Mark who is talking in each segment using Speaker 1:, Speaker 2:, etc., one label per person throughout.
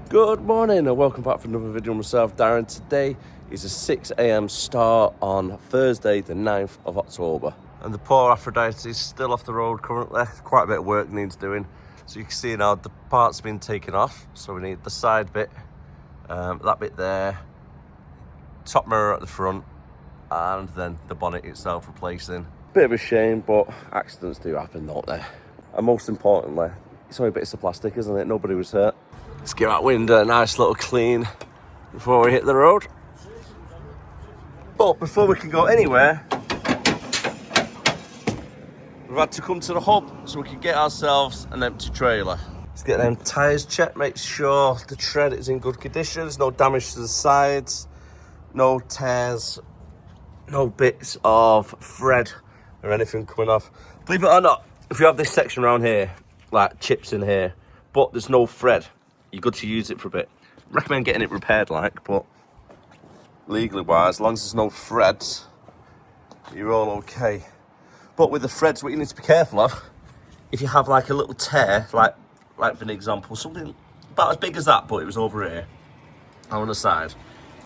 Speaker 1: Good morning and welcome back for another video with myself, Darren. Today is a 6 a.m. start on Thursday the 9th of October. And the poor Aphrodite is still off the road currently. Quite a bit of work needs doing. So you can see now the part's been taken off. So we need the side bit, that bit there, top mirror at the front, and then the bonnet itself replacing. Bit of a shame, but accidents do happen, don't they? And most importantly, it's only bits of plastic, isn't it? Nobody was hurt. Let's give that window a nice little clean before we hit the road. But before we can go anywhere, we've had to come to the hub so we can get ourselves an empty trailer. Let's get them tyres checked, make sure the tread is in good condition. There's no damage to the sides, no tears, no bits of thread or anything coming off. Believe it or not, if you have this section around here, like chips in here, but there's no thread, you're good to use it for a bit. Recommend getting it repaired, but legally wise, as long as there's no threads, you're all okay. But with the threads, what you need to be careful of, if you have like a little tear, like for an example, something about as big as that, but it was over here, on the side,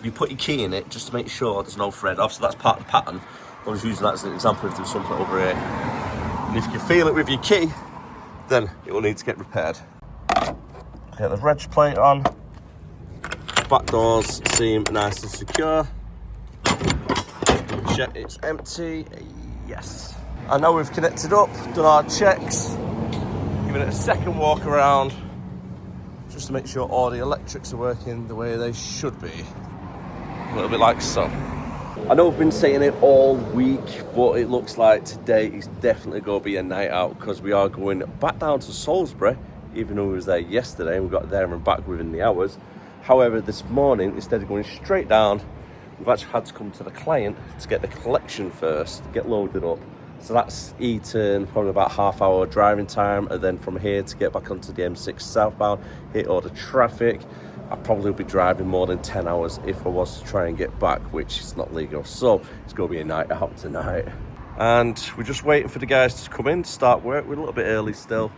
Speaker 1: you put your key in it just to make sure there's no thread. Obviously that's part of the pattern. I was using that as an example if there's something over here. And if you feel it with your key, then it will need to get repaired. Get the reg plate on. Back doors seem nice and secure. Check it's empty. Yes. And now we've connected up, done our checks. Giving it a second walk around just to make sure all the electrics are working the way they should be. A little bit like so. I know I've been saying it all week, but it looks like today is definitely going to be a night out because we are going back down to Salisbury, even though we was there yesterday and we got there and back within the hours. However, this morning, instead of going straight down, we've actually had to come to the client to get the collection first, get loaded up. So that's Outin, probably about half-hour driving time, and then from here to get back onto the M6 southbound, hit all the traffic. I'd probably be driving more than 10 hours if I was to try and get back, which is not legal. So it's going to be a night out tonight. And we're just waiting for the guys to come in to start work. We're a little bit early still.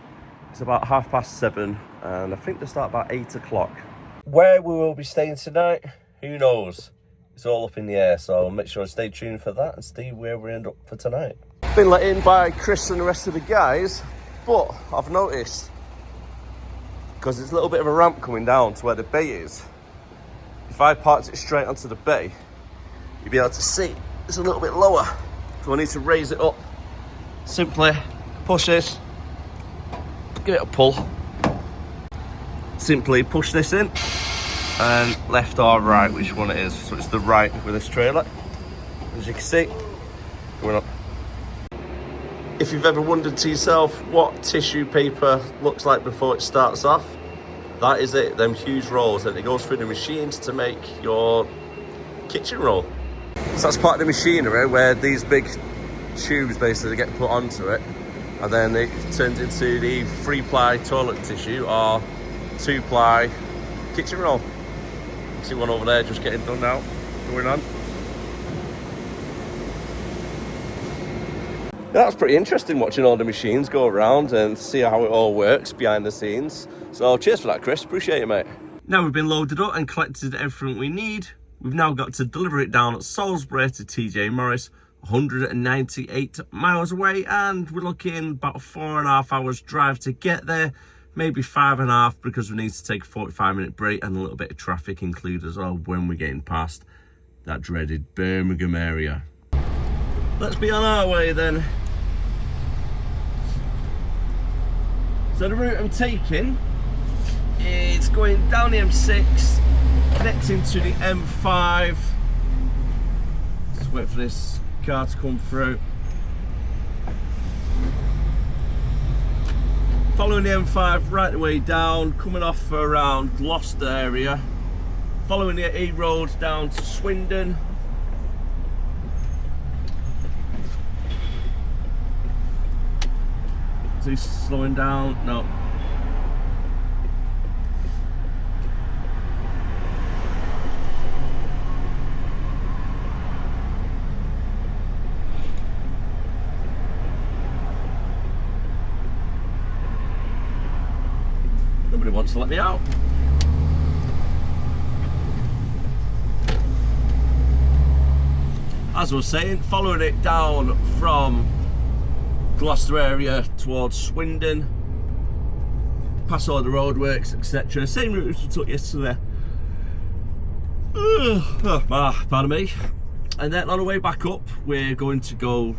Speaker 1: It's about 7:30, and I think they start about 8 o'clock. Where we will be staying tonight, who knows? It's all up in the air, so make sure to stay tuned for that and see where we end up for tonight. Been let in by Chris and the rest of the guys, but I've noticed, because there's a little bit of a ramp coming down to where the bay is, if I parked it straight onto the bay, you'd be able to see it's a little bit lower. So I need to raise it up. Simply push this, give it a pull. Simply push this in, and left or right, which one it is. So it's the right with this trailer. As you can see, going up. If you've ever wondered to yourself what tissue paper looks like before it starts off, that is it, them huge rolls, and it goes through the machines to make your kitchen roll. So that's part of the machinery where these big tubes basically get put onto it, and then it turns into the 3-ply toilet tissue or 2-ply kitchen roll. See one over there just getting done now, going on. That's pretty interesting watching all the machines go around and see how it all works behind the scenes. So cheers for that, Chris. Appreciate it, mate. Now we've been loaded up and collected everything we need. We've now got to deliver it down at Salisbury to TJ Morris, 198 miles away, and we're looking about 4.5 hours drive to get there. Maybe 5.5 because we need to take a 45-minute break and a little bit of traffic included as well when we're getting past that dreaded Birmingham area. Let's be on our way then. So the route I'm taking is going down the M6, connecting to the M5. Let's wait for this car to come through. Following the M5 right the way down, coming off around Gloucester area. Following the A road down to Swindon. Is he slowing down? No. Nobody wants to let me out. as I was saying, following it down from Gloucester area towards Swindon, past all the roadworks, etc. Same route as we took yesterday. Pardon me. And then on the way back up, we're going to go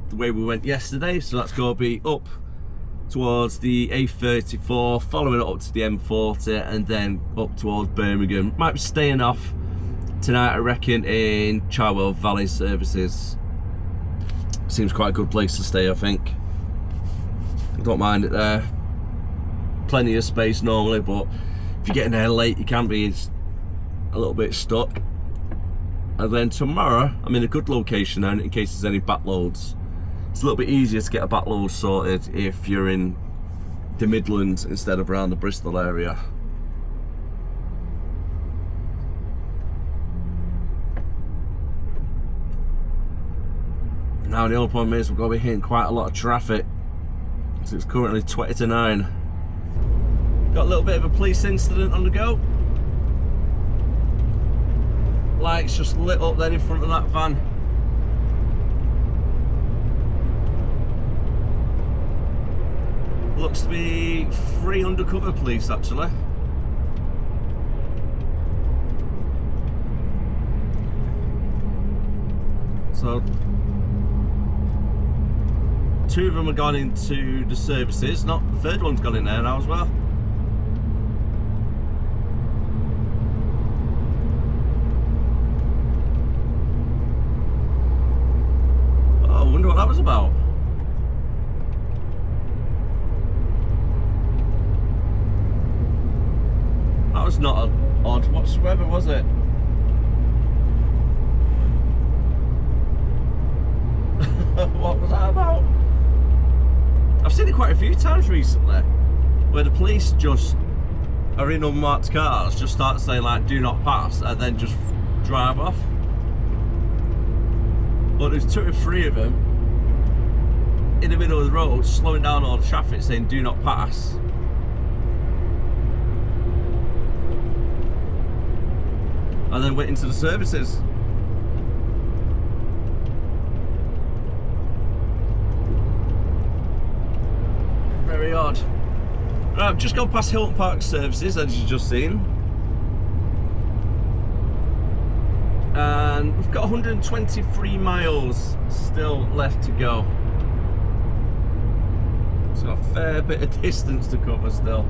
Speaker 1: the way we went yesterday. So that's going to be up towards the A34, following it up to the M40, and then up towards Birmingham. Might be staying off tonight, I reckon, in Charwell Valley Services. Seems quite a good place to stay, I think. I don't mind it there. Plenty of space normally, but if you're getting there late, you can be a little bit stuck. And then tomorrow, I'm in a good location now in case there's any backloads. It's a little bit easier to get a backload sorted if you're in the Midlands instead of around the Bristol area. Now the only problem is we're going to be hitting quite a lot of traffic. So it's currently 20 to 9. Got a little bit of a police incident on the go. Lights just lit up then in front of that van. Looks to be 3 undercover police actually. So 2 of them have gone into the services, the 3rd one's gone in there now as well. Oh, I wonder what that was about. That was not odd whatsoever, was it? What was that about? I've seen it quite a few times recently, where the police just are in unmarked cars, just start saying like, do not pass, and then just drive off. But there's 2 or 3 of them in the middle of the road, slowing down all the traffic, saying do not pass. And then went into the services. Very odd. Right, I've just gone past Hilton Park Services, as you've just seen. And we've got 123 miles still left to go. So a fair bit of distance to cover still.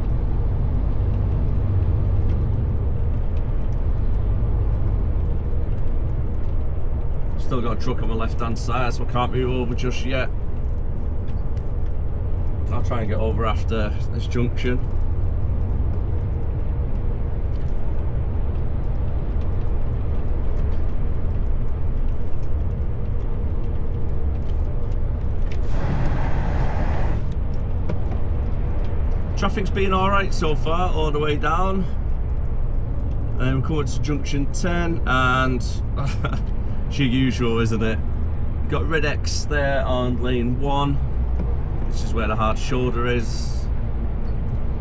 Speaker 1: Still got a truck on the left hand side, so I can't move over just yet. I'll try and get over after this junction. Traffic's been alright so far, all the way down. And we're coming to junction 10, and it's usual, isn't it? Got red X there on lane 1, which is where the hard shoulder is.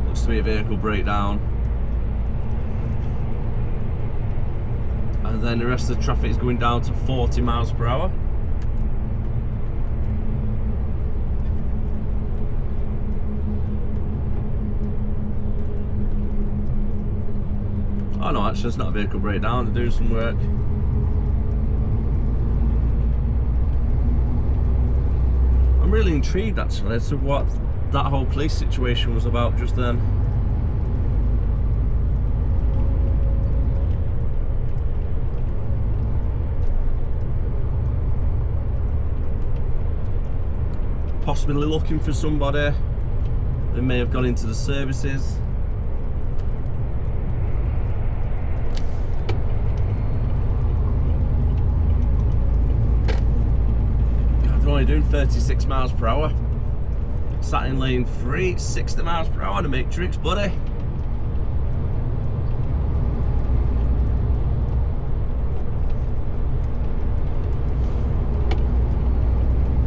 Speaker 1: Looks to be a vehicle breakdown. And then the rest of the traffic is going down to 40 miles per hour. Oh no, actually it's not a vehicle breakdown, they're doing some work. I'm really intrigued actually as to what that whole police situation was about just then. Possibly looking for somebody. They may have gone into the services. Only doing 36 miles per hour. Sat in lane 3, 60 miles per hour on the matrix, buddy.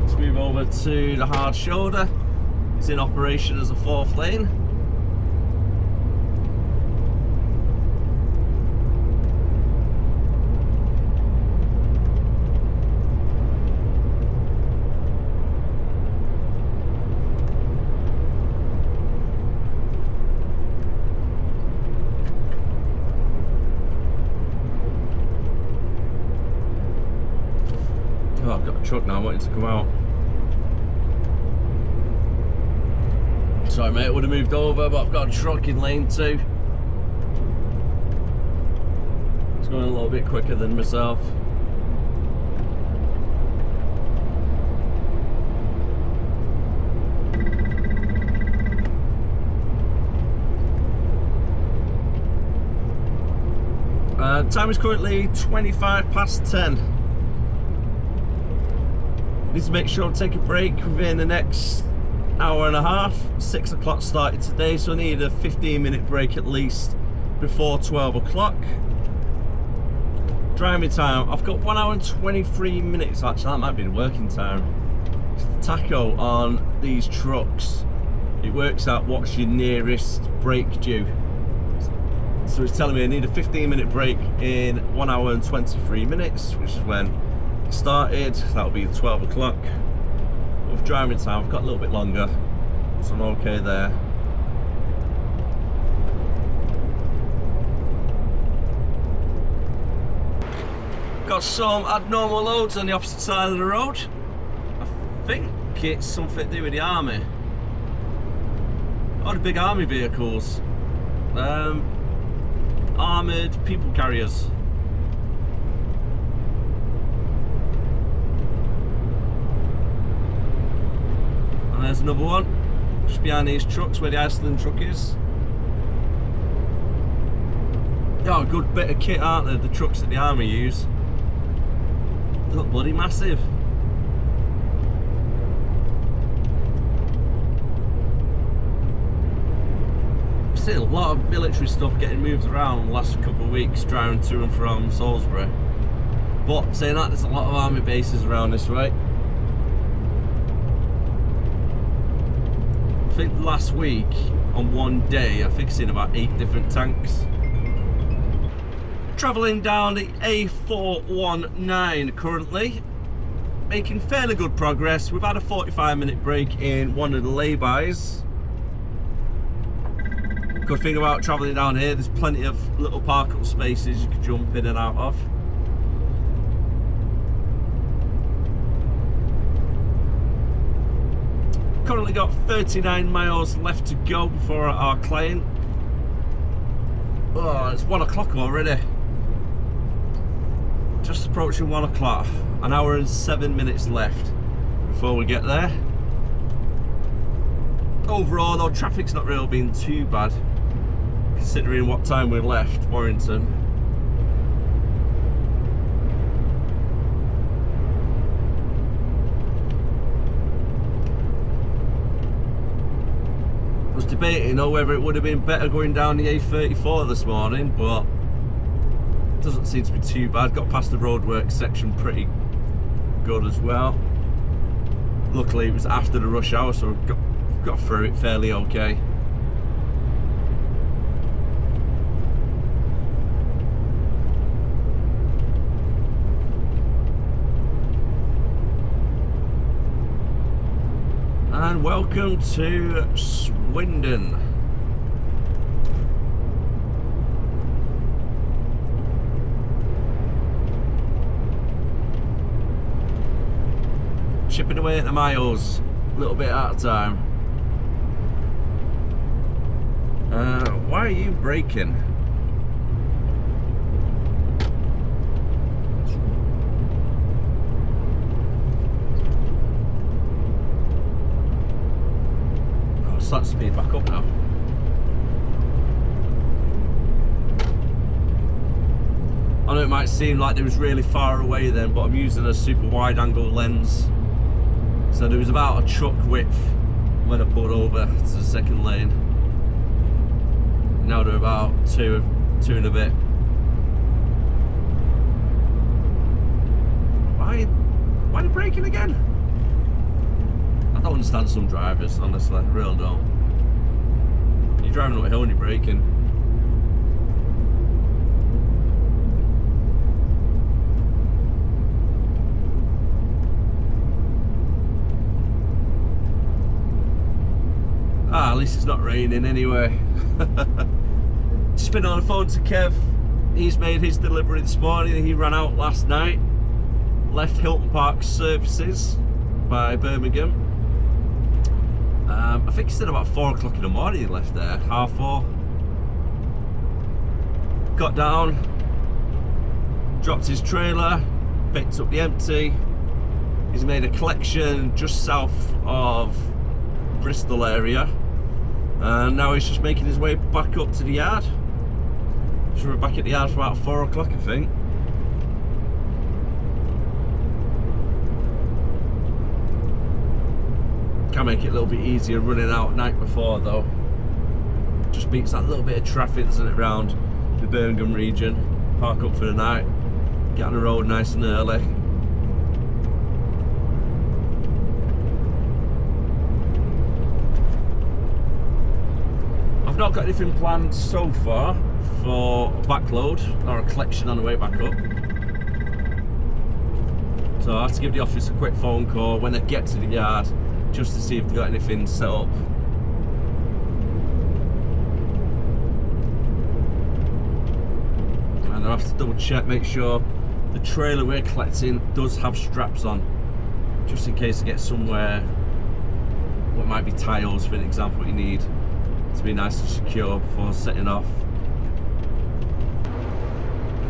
Speaker 1: Let's move over to the hard shoulder. It's in operation as a 4th lane. truck now wanting to come out. Sorry mate, I would have moved over, but I've got a truck in lane 2. It's going a little bit quicker than myself. Time is currently 25 past 10. Need to make sure I take a break within the next hour and a half. 6 o'clock started today, so I need a 15-minute break at least before 12 o'clock. Driving time, I've got 1 hour and 23 minutes. Actually, that might be the working time. It's the tacho on these trucks. It works out what's your nearest break due. So it's telling me I need a 15-minute break in 1 hour and 23 minutes, which is when it started. That'll be 12 o'clock. With driving time, I've got a little bit longer, so I'm okay there. Got some abnormal loads on the opposite side of the road. I think it's something to do with the army. Oh, the big army vehicles. Armoured people carriers. And there's another one just behind these trucks where the Iceland truck is. Oh, a good bit of kit, aren't there? The trucks that the army use. They look bloody massive. Seen a lot of military stuff getting moved around the last couple of weeks driving to and from Salisbury, but saying that, there's a lot of army bases around this way. I think last week on one day I think I've seen about 8 different tanks. Travelling down the A419 currently, making fairly good progress. We've had a 45-minute break in one of the lay-bys. Good thing about travelling down here, there's plenty of little park-up spaces you can jump in and out of. Currently got 39 miles left to go before our client. Oh, it's 1 o'clock already. Just approaching 1 o'clock. An hour and 7 minutes left before we get there. Overall though, traffic's not really been too bad, considering what time we left Warrington. I was debating whether it would have been better going down the A34 this morning, but it doesn't seem to be too bad. Got past the roadworks section pretty good as well. Luckily it was after the rush hour, so got through it fairly okay. And welcome to Swindon. Chipping away at the miles, a little bit at a time. Why are you braking? Start to speed back up now. I know it might seem like it was really far away then, but I'm using a super wide angle lens, so there was about a truck width when I pulled over to the second lane. Now they're about two and a bit. Why are you braking again? I don't understand some drivers, honestly, I really don't. You're driving up a hill and you're braking. At least it's not raining anyway. Just been on the phone to Kev. He's made his delivery this morning. He ran out last night. left Hilton Park Services by Birmingham. I think he said about 4 o'clock in the morning he left there, 4:30. Got down, dropped his trailer, picked up the empty. He's made a collection just south of Bristol area, and now he's just making his way back up to the yard. So we're back at the yard for about 4 o'clock, I think. Can make it a little bit easier running out night before though. Just beats that little bit of traffic, doesn't it, around the Birmingham region. Park up for the night, get on the road nice and early. I've not got anything planned so far for a backload or a collection on the way back up. So I have to give the office a quick phone call when I get to the yard, just to see if they've got anything set up. And I have to double check, make sure the trailer we're collecting does have straps on, just in case I get somewhere what might be tiles, for an example, you need to be nice and secure before setting off.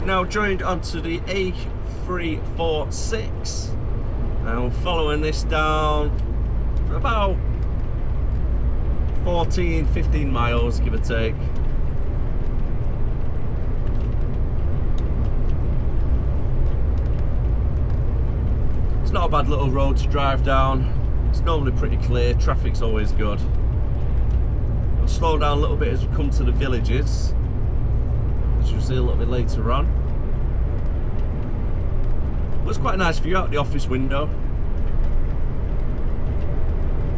Speaker 1: Now joined onto the A346, and I'm following this down for about 14-15 miles, give or take. It's not a bad little road to drive down. It's normally pretty clear, traffic's always good. I'll slow down a little bit as we come to the villages, as you'll see a little bit later on. But it's quite a nice view out the office window.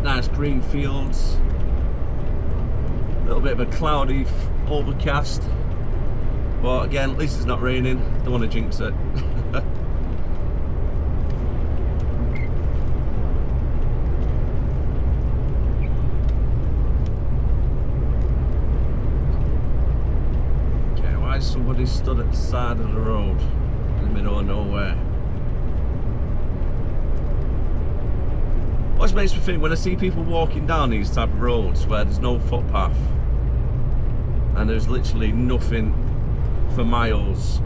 Speaker 1: Nice green fields, a little bit of a cloudy overcast, but again, at least it's not raining. Don't want to jinx it. Okay, why is somebody stood at the side of the road in the middle of nowhere? What makes me think, when I see people walking down these type of roads where there's no footpath and there's literally nothing for miles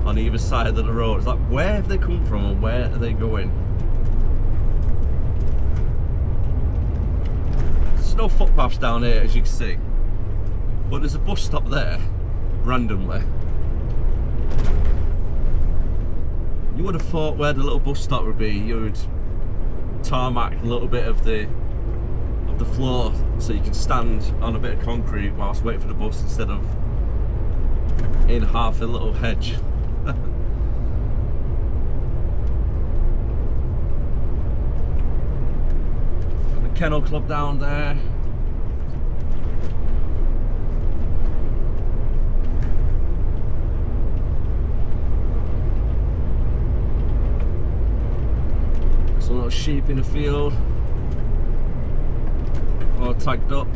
Speaker 1: on either side of the road, it's like, where have they come from and where are they going? There's no footpaths down here, as you can see, but there's a bus stop there randomly. You would have thought where the little bus stop would be, you would tarmac a little bit of the floor so you can stand on a bit of concrete whilst waiting for the bus, instead of in half a little hedge. The kennel club down there. Some little sheep in the field, all tagged up.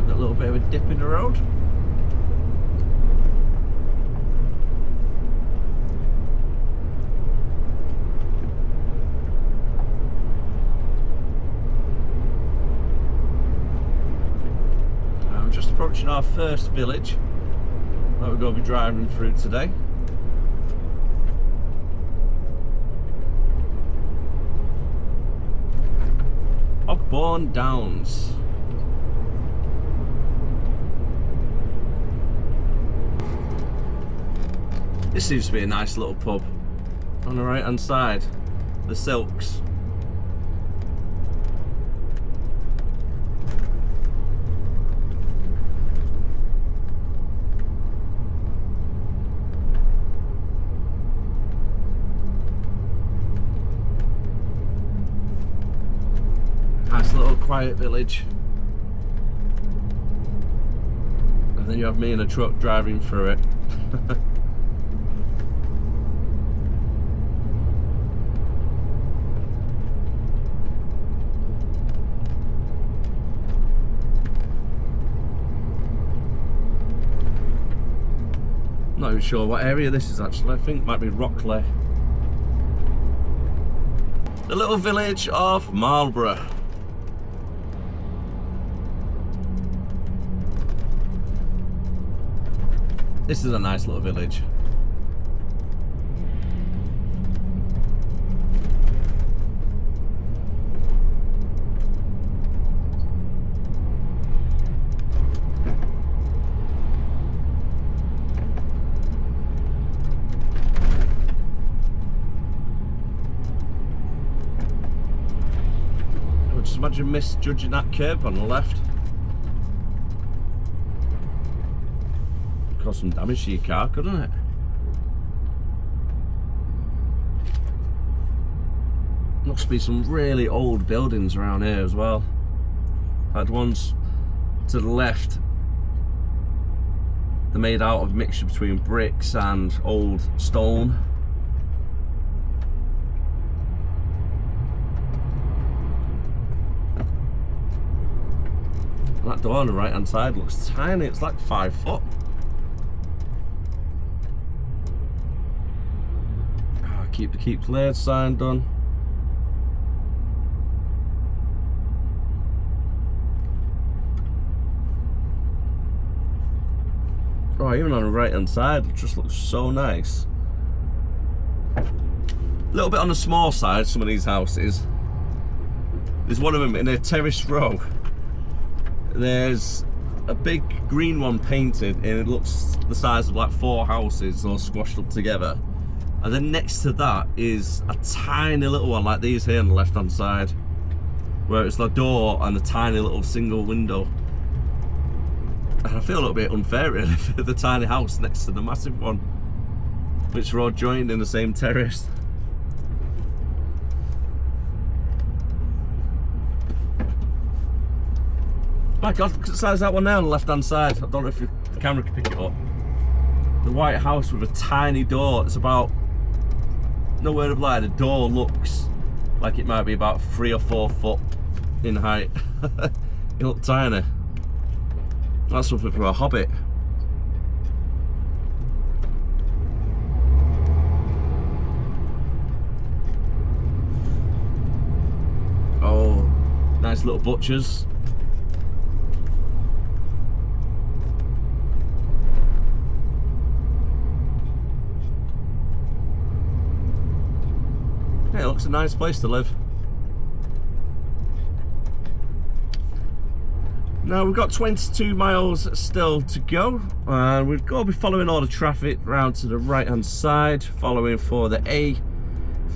Speaker 1: Got a little bit of a dip in the road. I'm just approaching our first village that we're going to be driving through today. Ogbourne Downs. This seems to be a nice little pub on the right hand side, the Silks. Nice little quiet village. And then you have me in a truck driving through it. Not even sure what area this is actually. I think it might be Rockley. The little village of Marlborough. This is a nice little village. Just imagine misjudging that curb on the left. Cause some damage to your car, couldn't it? Must be some really old buildings around here as well. Like the ones to the left, they're made out of a mixture between bricks and old stone. That door on the right hand side looks tiny, it's like 5 foot. Keep the keep cleared sign done. Oh, even on the right hand side it just looks so nice. A little bit on the small side, some of these houses. There's one of them in a terrace row. There's a big green one painted and it looks the size of like 4 houses all squashed up together. And then next to that is a tiny little one like these here on the left hand side, where it's the door and a tiny little single window. And I feel a little bit unfair really for the tiny house next to the massive one, which are all joined in the same terrace. My God, look at the size of that one there on the left hand side. I don't know if the camera can pick it up. The white house with a tiny door. It's about, no word of lie, the door looks like it might be about 3 or 4 foot in height. It looked tiny. That's something for a hobbit. Oh, nice little butchers. Yeah, it looks a nice place to live. Now we've got 22 miles still to go, and we've got to be following all the traffic round to the right hand side, following for the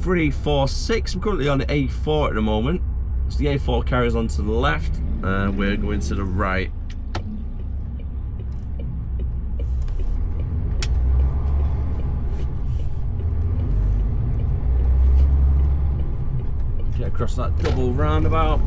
Speaker 1: A346. I'm currently on the A4 at the moment, so the A4 carries on to the left and we're going to the right. Get across that double roundabout.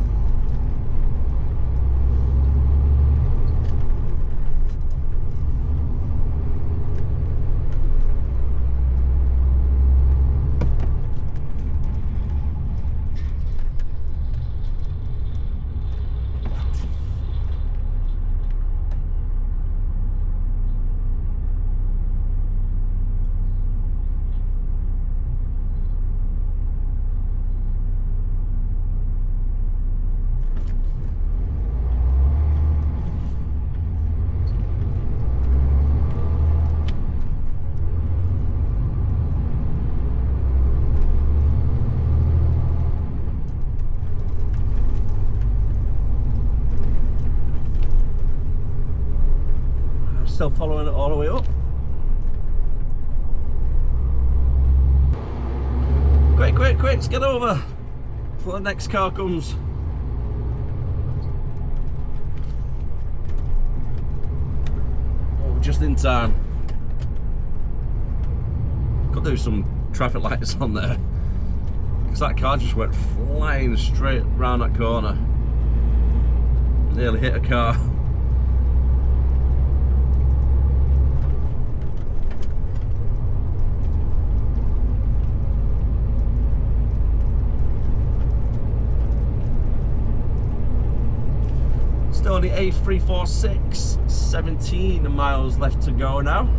Speaker 1: Still following it all the way up. Quick, quick, quick, let's get over before the next car comes. Oh, just in time. Could do some traffic lights on there, because that car just went flying straight round that corner. Nearly hit a car. Still on the A346, 17 miles left to go now.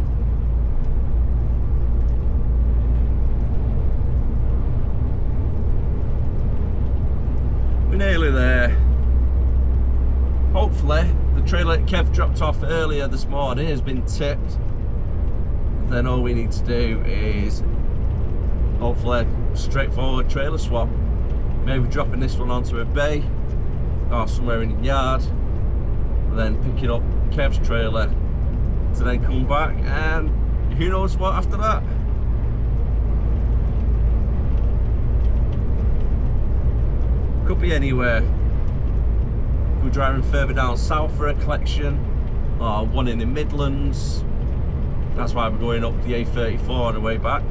Speaker 1: hopefully the trailer that Kev dropped off earlier this morning has been tipped. Then all we need to do is hopefully straightforward trailer swap. Maybe dropping this one onto a bay or somewhere in the yard, and then picking up Kev's trailer to then come back, and who knows what after that. Could be anywhere. We're driving further down south for a collection, or one in the Midlands. That's why we're going up the A34 on the way back.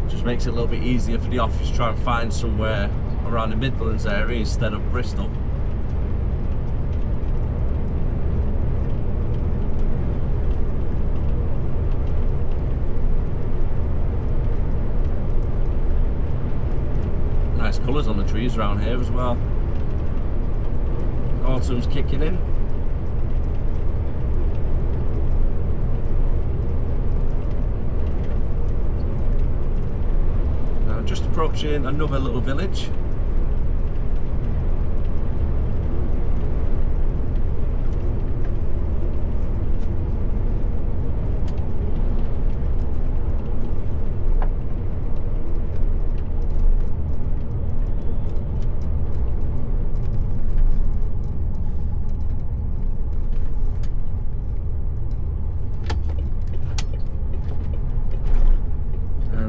Speaker 1: Just makes it a little bit easier for the office to try and find somewhere around the Midlands area instead of Bristol. Nice colours on the trees around here as well. Autumn's kicking in. Now just approaching another little village.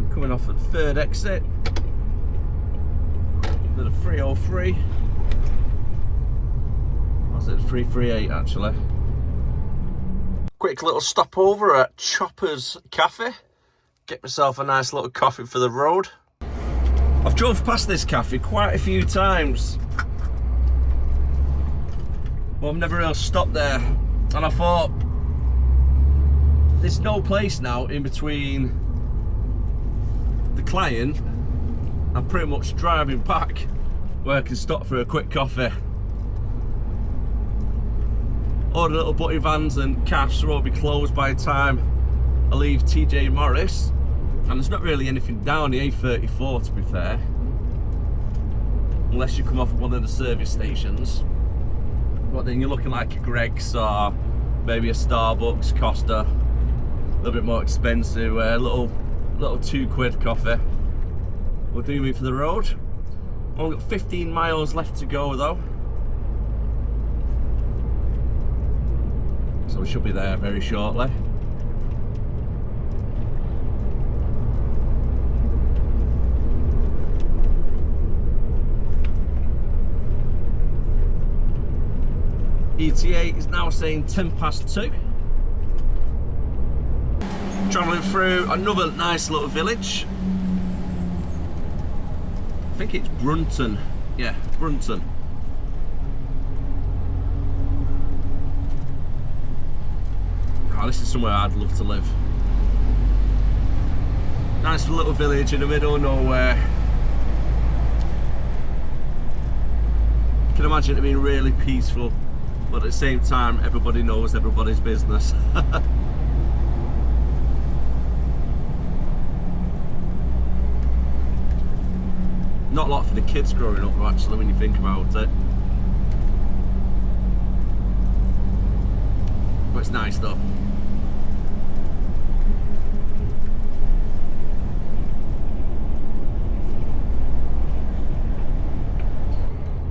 Speaker 1: Coming off at the third exit, the 303. Was it 338 actually? Quick little stopover at Chopper's Cafe. Get myself a nice little coffee for the road. I've drove past this cafe quite a few times, but I've never really stopped there. And I thought, there's no place now in between the client and pretty much driving back where I can stop for a quick coffee. All the little butty vans and cabs will all be closed by the time I leave TJ Morris, and there's not really anything down the A34 to be fair, unless you come off at one of the service stations. But then you're looking like a Greg's or maybe a Starbucks, Costa, a little bit more expensive, little £2 coffee will do me for the road. Only got 15 miles left to go though, so we should be there very shortly. ETA is now saying 2:10. Travelling through another nice little village. I think it's Brunton. Yeah, Brunton. Oh, this is somewhere I'd love to live. Nice little village in the middle of nowhere. I can imagine it being really peaceful, but at the same time, everybody knows everybody's business. Not a lot for the kids growing up actually when you think about it. But it's nice though.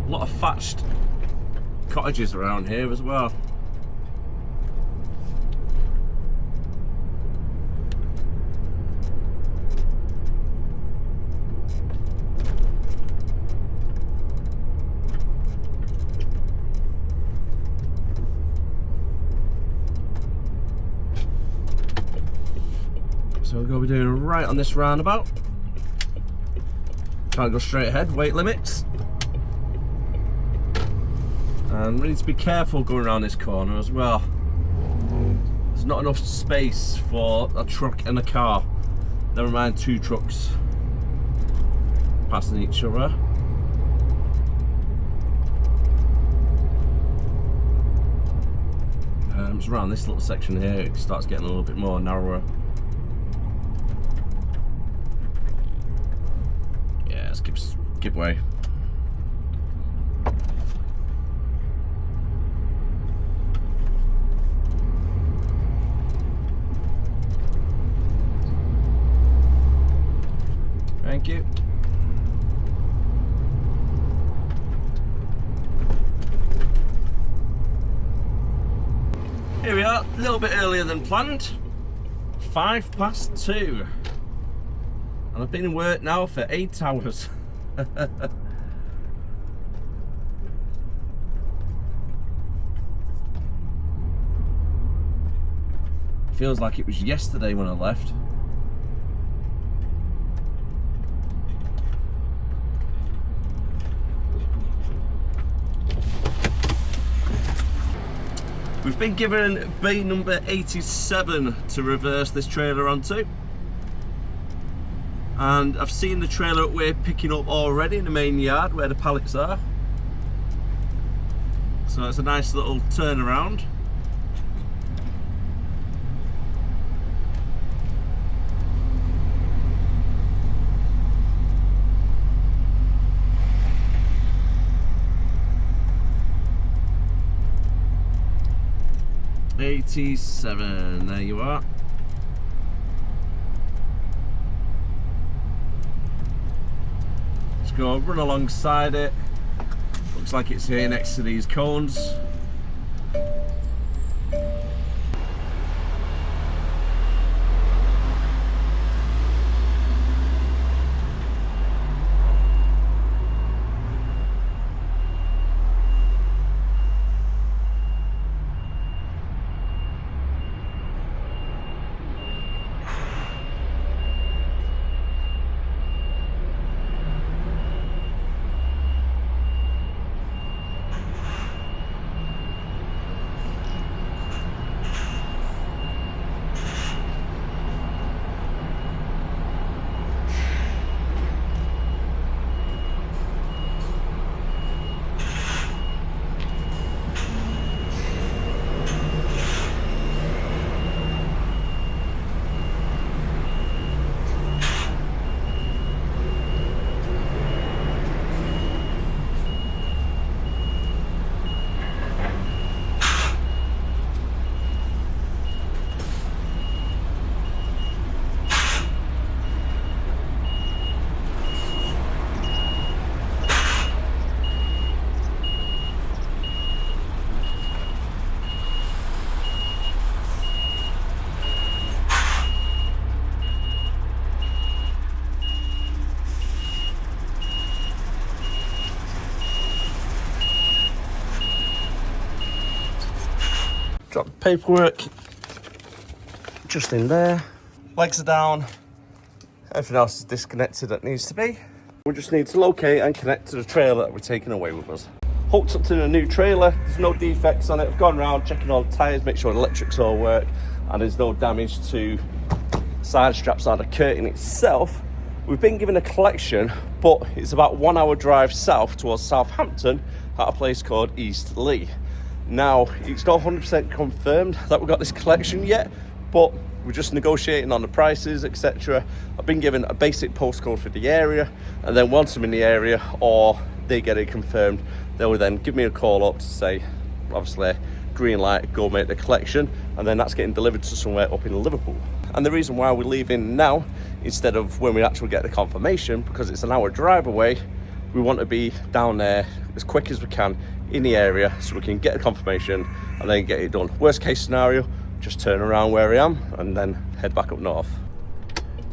Speaker 1: A lot of thatched cottages around here as well. So we're going to be doing right on this roundabout. Can't go straight ahead, weight limits. And we need to be careful going around this corner as well. There's not enough space for a truck and a car. Never mind 2 trucks passing each other. It's around this little section here it starts getting a little bit more narrower. Yeah, let's give way. thank you. Here we are, a little bit earlier than planned. 2:05. And I've been in work now for 8 hours. Feels like it was yesterday when I left. We've been given bay number 87 to reverse this trailer onto. And I've seen the trailer we're picking up already in the main yard where the pallets are. So it's a nice little turnaround. '87, there you are. Let's go run alongside it. Looks like it's here next to these cones. Drop the paperwork just in there. Legs are down. Everything else is disconnected that needs to be. We just need to locate and connect to the trailer that we're taking away with us. Hooked up to the new trailer. There's no defects on it. I've gone around checking all the tyres, make sure the electrics all work, and there's no damage to side straps or the curtain itself. We've been given a collection, but it's about 1 hour drive south towards Southampton at a place called East Leigh. Now, it's not 100% confirmed that we've got this collection yet, but we're just negotiating on the prices, etc. I've been given a basic postcode for the area, and then once I'm in the area or they get it confirmed, they will then give me a call up to say, obviously, green light, go make the collection, and then that's getting delivered to somewhere up in Liverpool. And the reason why we're leaving now, instead of when we actually get the confirmation, because it's an hour drive away, we want to be down there as quick as we can in the area so we can get a confirmation and then get it done. Worst case scenario, just turn around where I am and then head back up north.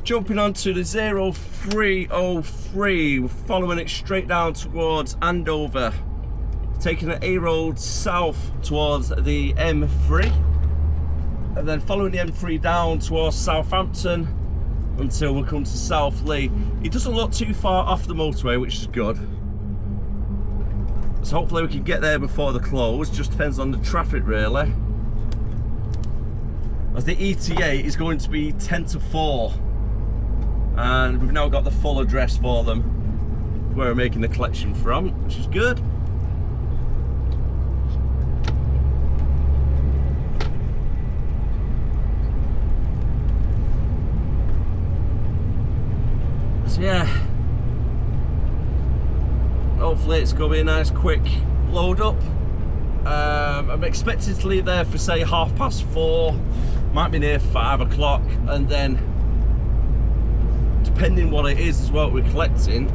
Speaker 1: Jumping onto the 0303, we're following it straight down towards Andover, taking the A road south towards the M3, and then following the M3 down towards Southampton until we come to South Leigh. It doesn't look too far off the motorway, which is good. So hopefully we can get there before the close. Just depends on the traffic really. As the ETA is going to be 10 to 4. And we've now got the full address for them, where we're making the collection from, which is good. So yeah, hopefully it's going to be a nice quick load up. I'm expected to leave there for say 4:30, might be near 5 o'clock, and then depending what it is as well we're collecting,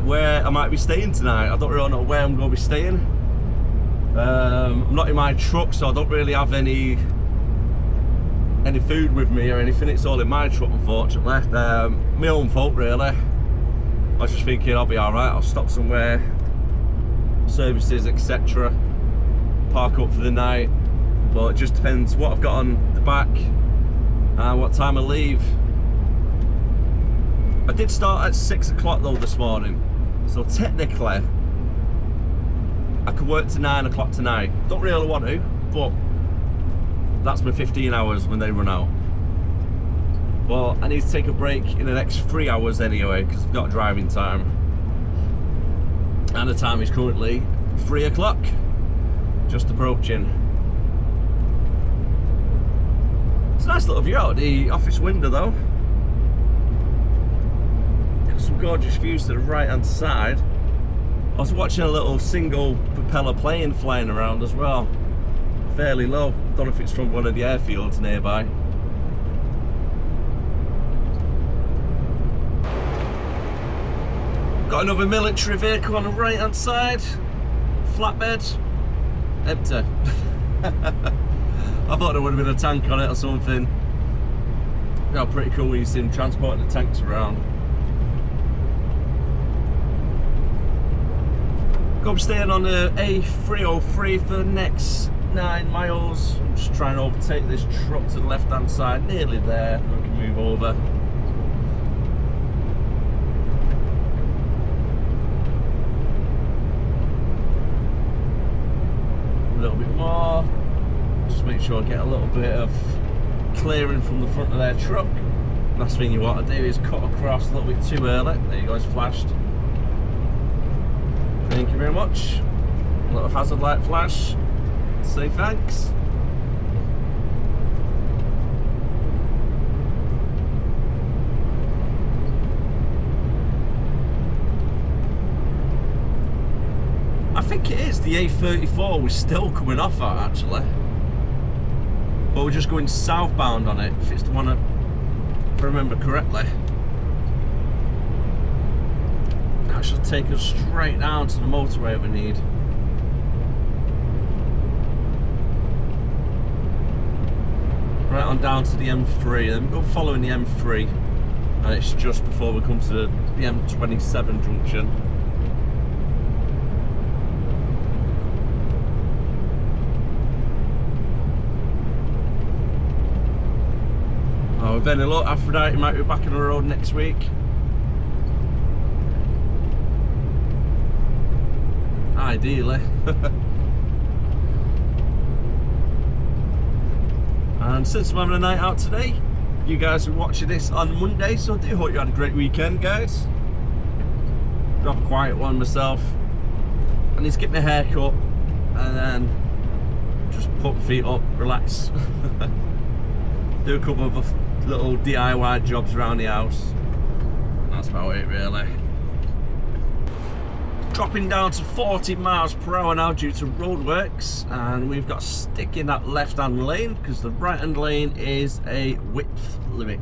Speaker 1: where I might be staying tonight. I don't really know where I'm going to be staying. I'm not in my truck, so I don't really have any food with me or anything. It's all in my truck, unfortunately. My own fault, really. I was just thinking I'll be alright, I'll stop somewhere, services, etc. Park up for the night. But it just depends what I've got on the back and what time I leave. I did start at 6 o'clock though this morning, so technically I could work to 9 o'clock tonight. Don't really want to, but that's my 15 hours when they run out. But I need to take a break in the next 3 hours anyway, because I've got driving time. And the time is currently 3 o'clock, just approaching. It's a nice little view out the office window though. Got some gorgeous views to the right hand side. I was watching a little single propeller plane flying around as well, fairly low. Don't know if it's from one of the airfields nearby. Got another military vehicle on the right hand side, flatbed, empty. I thought there would have been a tank on it or something. Yeah, pretty cool when you see them transporting the tanks around. Go staying on the A303 for the next 9 miles. I'm just trying to overtake this truck to the left hand side, nearly there. We can move over. A little bit more. Just make sure I get a little bit of clearing from the front of their truck. Last thing you want to do is cut across a little bit too early. There you go, it's flashed. Thank you very much. A little hazard light flash to say thanks. I think it is the A34 we're still coming off at actually. But we're just going southbound on it, if it's the one if I remember correctly. That should take us straight down to the motorway we need. Right on down to the M3, then we go following the M3, and it's just before we come to the M27 junction. Oh, with any luck, Aphrodite might be back on the road next week. Ideally. And since I'm having a night out today, you guys are watching this on Monday, so I do hope you had a great weekend, guys. I'll have a quiet one myself. I need to get my hair cut and then just put my feet up, relax. Do a couple of little DIY jobs around the house. That's about it really. Dropping down to 40 miles per hour now due to roadworks, and we've got to stick in that left hand lane because the right hand lane is a width limit.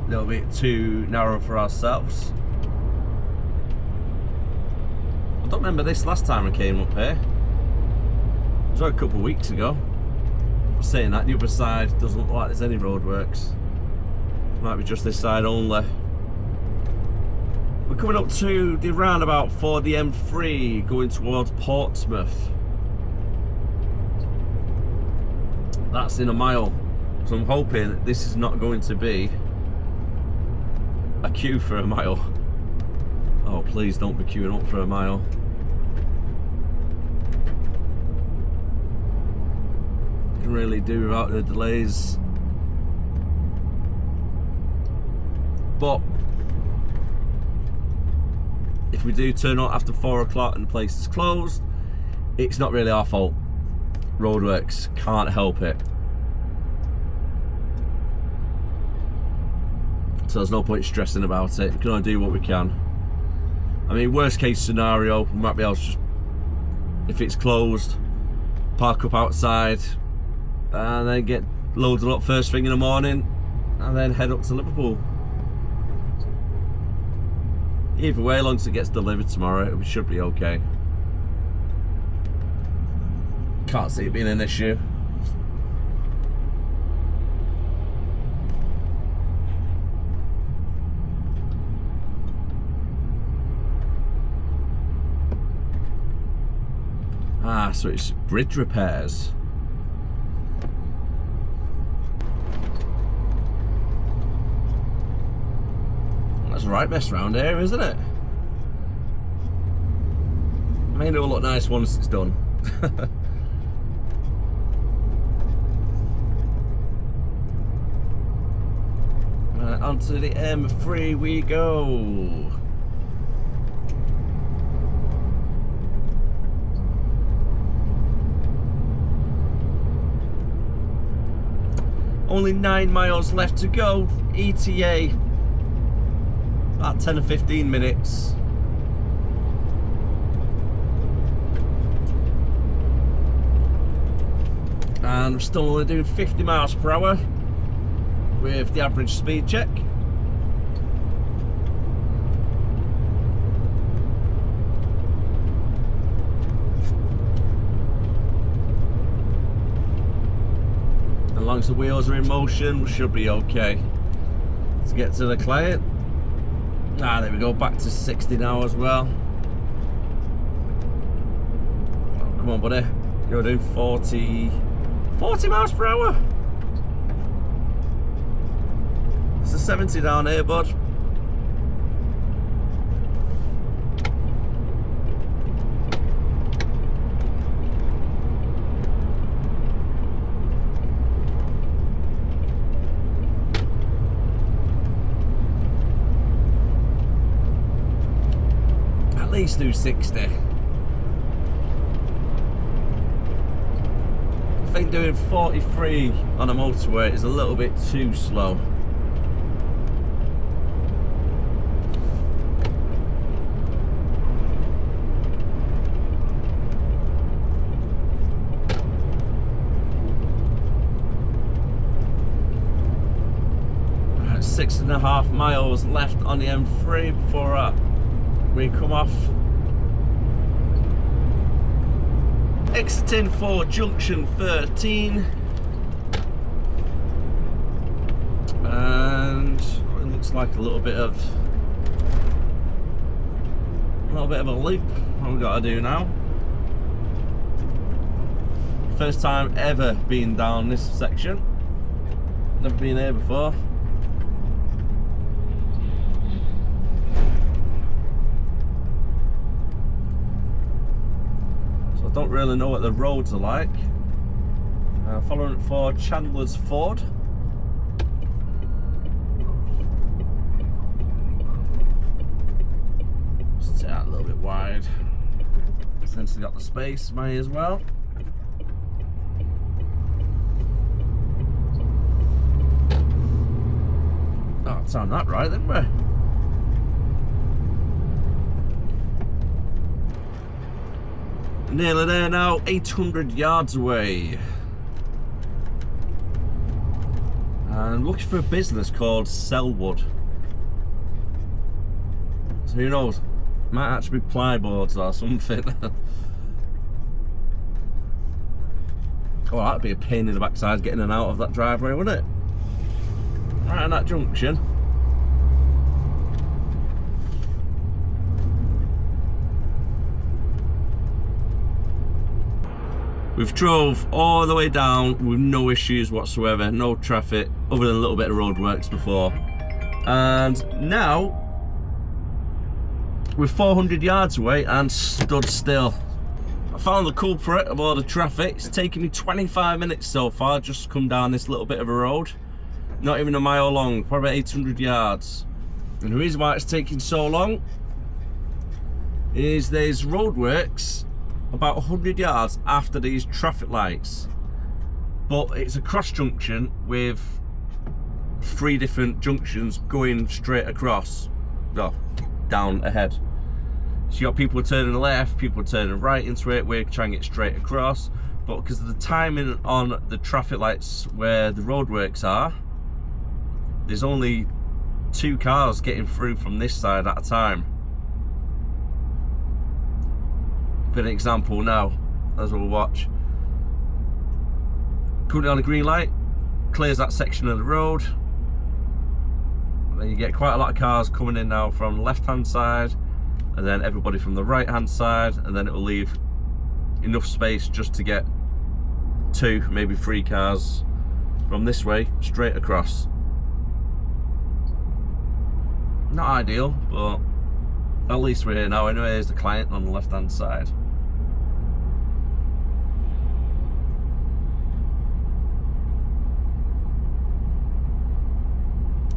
Speaker 1: A little bit too narrow for ourselves. I don't remember this last time I came up here. It was like a couple of weeks ago. Saying that, the other side doesn't look like there's any roadworks. Might be just this side only. We're coming up to the roundabout for the M3 going towards Portsmouth. That's in a mile, so I'm hoping this is not going to be a queue for a mile. Oh, please don't be queuing up for a mile. Can really do without the delays, but if we do turn up after 4 o'clock and the place is closed, it's not really our fault. Roadworks, can't help it. So there's no point stressing about it. We can only do what we can. I mean, worst case scenario, we might be able to just, if it's closed, park up outside and then get loaded up first thing in the morning and then head up to Liverpool. Either way, as long as it gets delivered tomorrow, it should be okay. Can't see it being an issue. Ah, so it's bridge repairs. That's a right mess around here, isn't it? I mean, it'll look nice once it's done. Right, onto the M3 we go. Only 9 miles left to go. ETA. About 10 or 15 minutes. And we're still only doing 50 miles per hour with the average speed check. As long as the wheels are in motion, we should be okay. Let's get to the client. Ah, there we go, back to 60 now as well. Oh, come on, buddy. You're doing 40 miles per hour. It's a 70 down here, bud. At least do 60. I think doing 43 on a motorway is a little bit too slow. Right, 6.5 miles left on the M3 before we come off. Exiting for junction 13, and it looks like a little bit of a loop. What we got to do now? First time ever being down this section. Never been here before. Don't really know what the roads are like. Following it for Chandler's Ford. Just take that a little bit wide. Since we got the space, may as well. Oh, timed that right, didn't we? Nearly there now, 800 yards away. And looking for a business called Selwood. So who knows, might actually be plyboards or something. Oh, that'd be a pain in the backside getting in and out of that driveway, wouldn't it? Right on that junction. We've drove all the way down with no issues whatsoever, no traffic, other than a little bit of roadworks before. And now, we're 400 yards away and stood still. I found the culprit of all the traffic. It's taken me 25 minutes so far just to come down this little bit of a road. Not even a mile long, probably 800 yards. And the reason why it's taking so long is there's roadworks about 100 yards after these traffic lights, but it's a cross junction with 3 different junctions going straight across, well, down ahead. So you got people turning left, people turning right into it. We're trying to get straight across, but because of the timing on the traffic lights where the roadworks are, there's only 2 cars getting through from this side at a time. Bit of an example now, as we'll watch. Currently on a green light, clears that section of the road. And then you get quite a lot of cars coming in now from the left-hand side, and then everybody from the right-hand side, and then it will leave enough space just to get 2, maybe 3 cars from this way straight across. Not ideal, but at least we're here now anyway. There's the client on the left-hand side.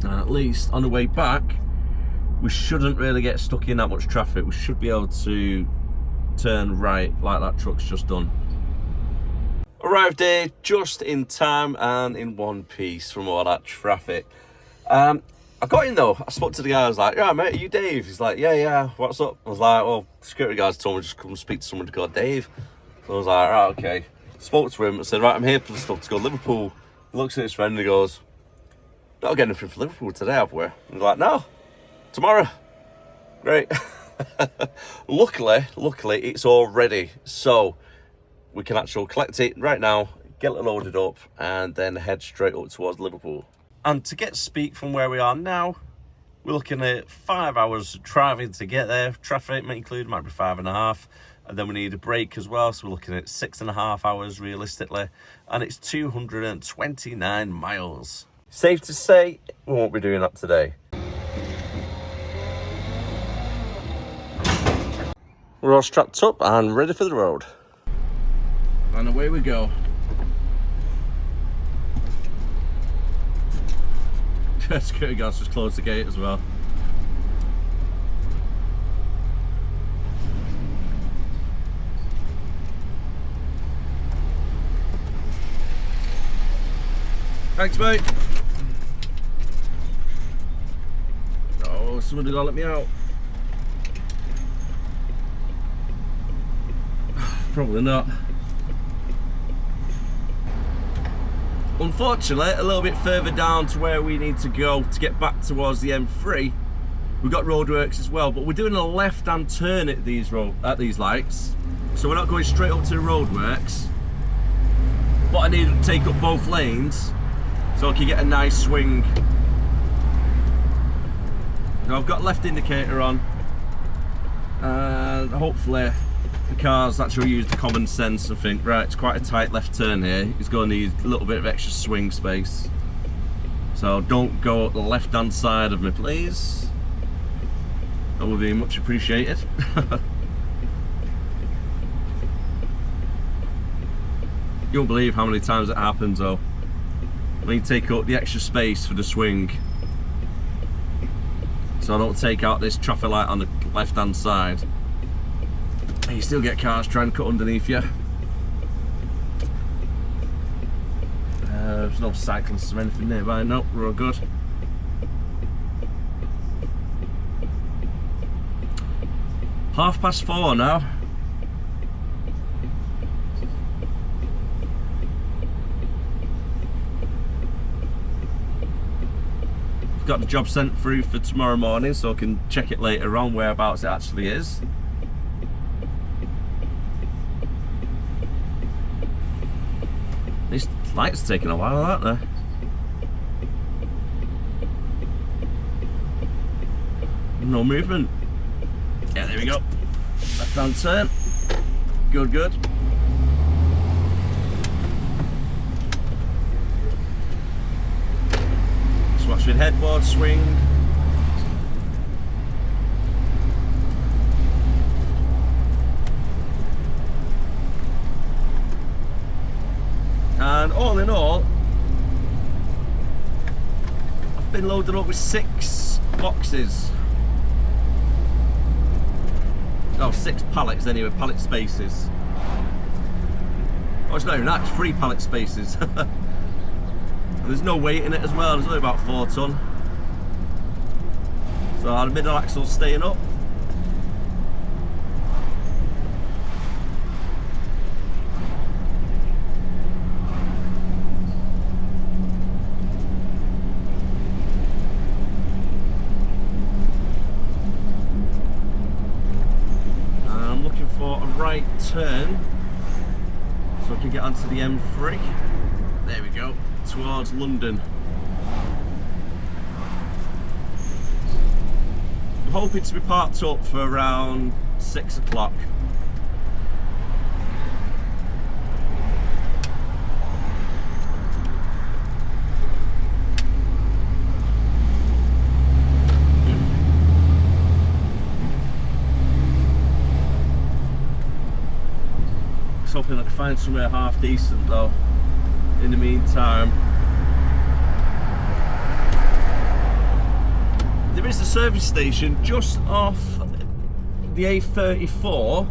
Speaker 1: And at least on the way back, we shouldn't really get stuck in that much traffic. We should be able to turn right like that truck's just done. Arrived here just in time and in one piece from all that traffic. I got in though. I spoke to the guy. I was like, "Yeah, mate, are you Dave?" He's like, "Yeah, what's up?" I was like, "Well, security guards told me just come speak to someone called Dave." So I was like, "Right, okay." Spoke to him. I said, "Right, I'm here for the stuff to go to Liverpool." He looks at his friend and he goes, "Not getting anything for Liverpool today, have we?" He's like, "No, tomorrow." Great. Luckily, it's all ready. So we can actually collect it right now, get it loaded up, and then head straight up towards Liverpool. And to get speak from where we are now, we're looking at 5 hours driving to get there. Traffic might include, might be 5.5. And then we need a break as well, so we're looking at 6.5 hours realistically. And it's 229 miles. Safe to say, we won't be doing that today. We're all strapped up and ready for the road. And away we go. Security guards just closed the gate as well. Thanks, mate. Oh, somebody gotta let me out. Probably not. Unfortunately, a little bit further down to where we need to go to get back towards the M3, we've got roadworks as well, but we're doing a left-hand turn at these lights, so we're not going straight up to the roadworks. But I need to take up both lanes so I can get a nice swing. Now I've got left indicator on, and hopefully the cars actually use the common sense and think, right, it's quite a tight left turn here, it's going to need a little bit of extra swing space. So don't go up the left hand side of me, please. That would be much appreciated. You won't believe how many times it happens though. When you take up the extra space for the swing. So I don't take out this traffic light on the left hand side. You still get cars trying to cut underneath you. There's no cyclists or anything nearby. Nope, we're all good. Half past 4 now. Got the job sent through for tomorrow morning, so I can check it later on whereabouts it actually is. These lights are taking a while, aren't they? No movement. Yeah, there we go. Left hand turn. Good. Swatch with headboard swing. And all in all, I've been loaded up with 6 boxes. Oh, 6 pallets anyway, pallet spaces. Oh, it's not even that, it's 3 pallet spaces. And there's no weight in it as well, there's only about 4 ton. So the middle axle's staying up. And I'm looking for a right the M3. There we go, towards London. I'm hoping to be parked up for around 6 o'clock. Hoping I can find somewhere half decent though in the meantime. There is a service station just off the A34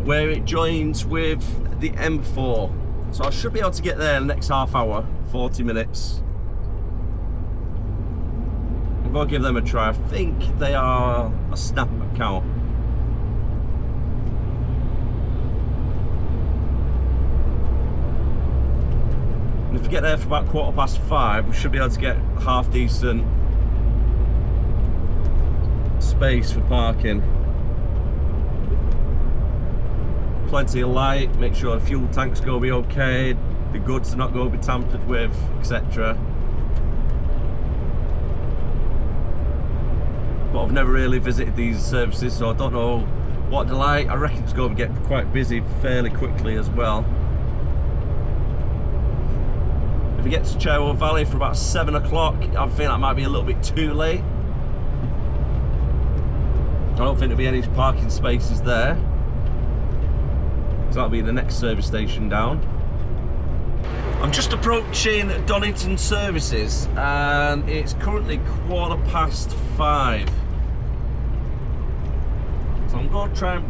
Speaker 1: where it joins with the M4, so I should be able to get there in the next half hour, 40 minutes. I'm going to give them a try. I think they are a Snap account. If we get there for about 5:15, we should be able to get half decent space for parking. Plenty of light, make sure the fuel tank's going to be okay, the goods are not going to be tampered with, etc. But I've never really visited these services, so I don't know what they're like. I reckon it's going to get quite busy fairly quickly as well. If we get to Cherwell Valley for about 7 o'clock, I think that might be a little bit too late. I don't think there'll be any parking spaces there. So that'll be the next service station down. I'm just approaching Donington Services and it's currently 5:15. So I'm going to try and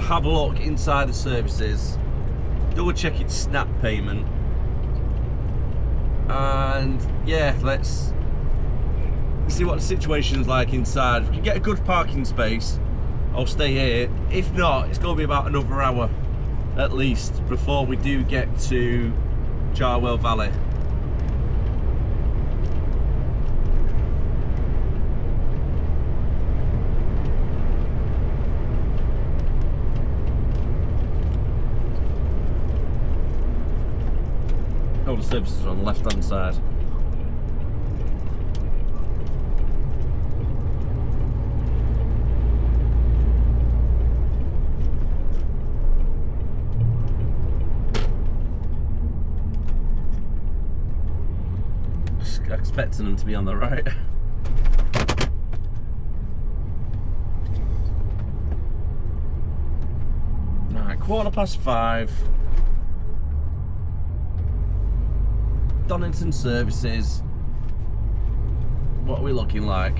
Speaker 1: have a look inside the services, double check its Snap payment. And yeah, let's see what the situation's like inside. If we can get a good parking space, I'll stay here. If not, it's going to be about another hour at least before we do get to Cherwell Valley. All the services are on the left hand side. Expecting them to be on the right. Right, 5:15. Donington Services. What are we looking like?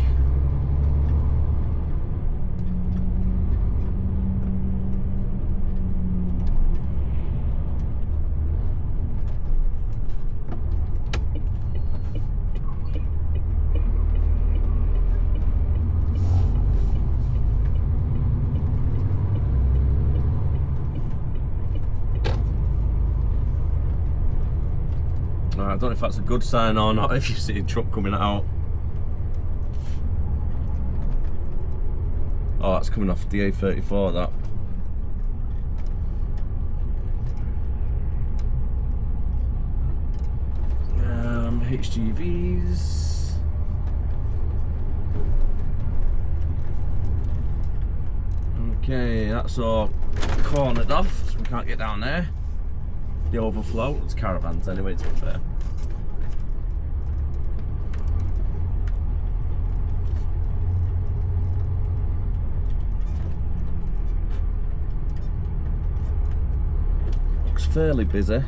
Speaker 1: I don't know if that's a good sign or not if you see a truck coming out. Oh, that's coming off the A34, that. HGVs. Okay, that's all cornered off, so we can't get down there. The overflow, it's caravans anyway, to be fair. Looks fairly busy.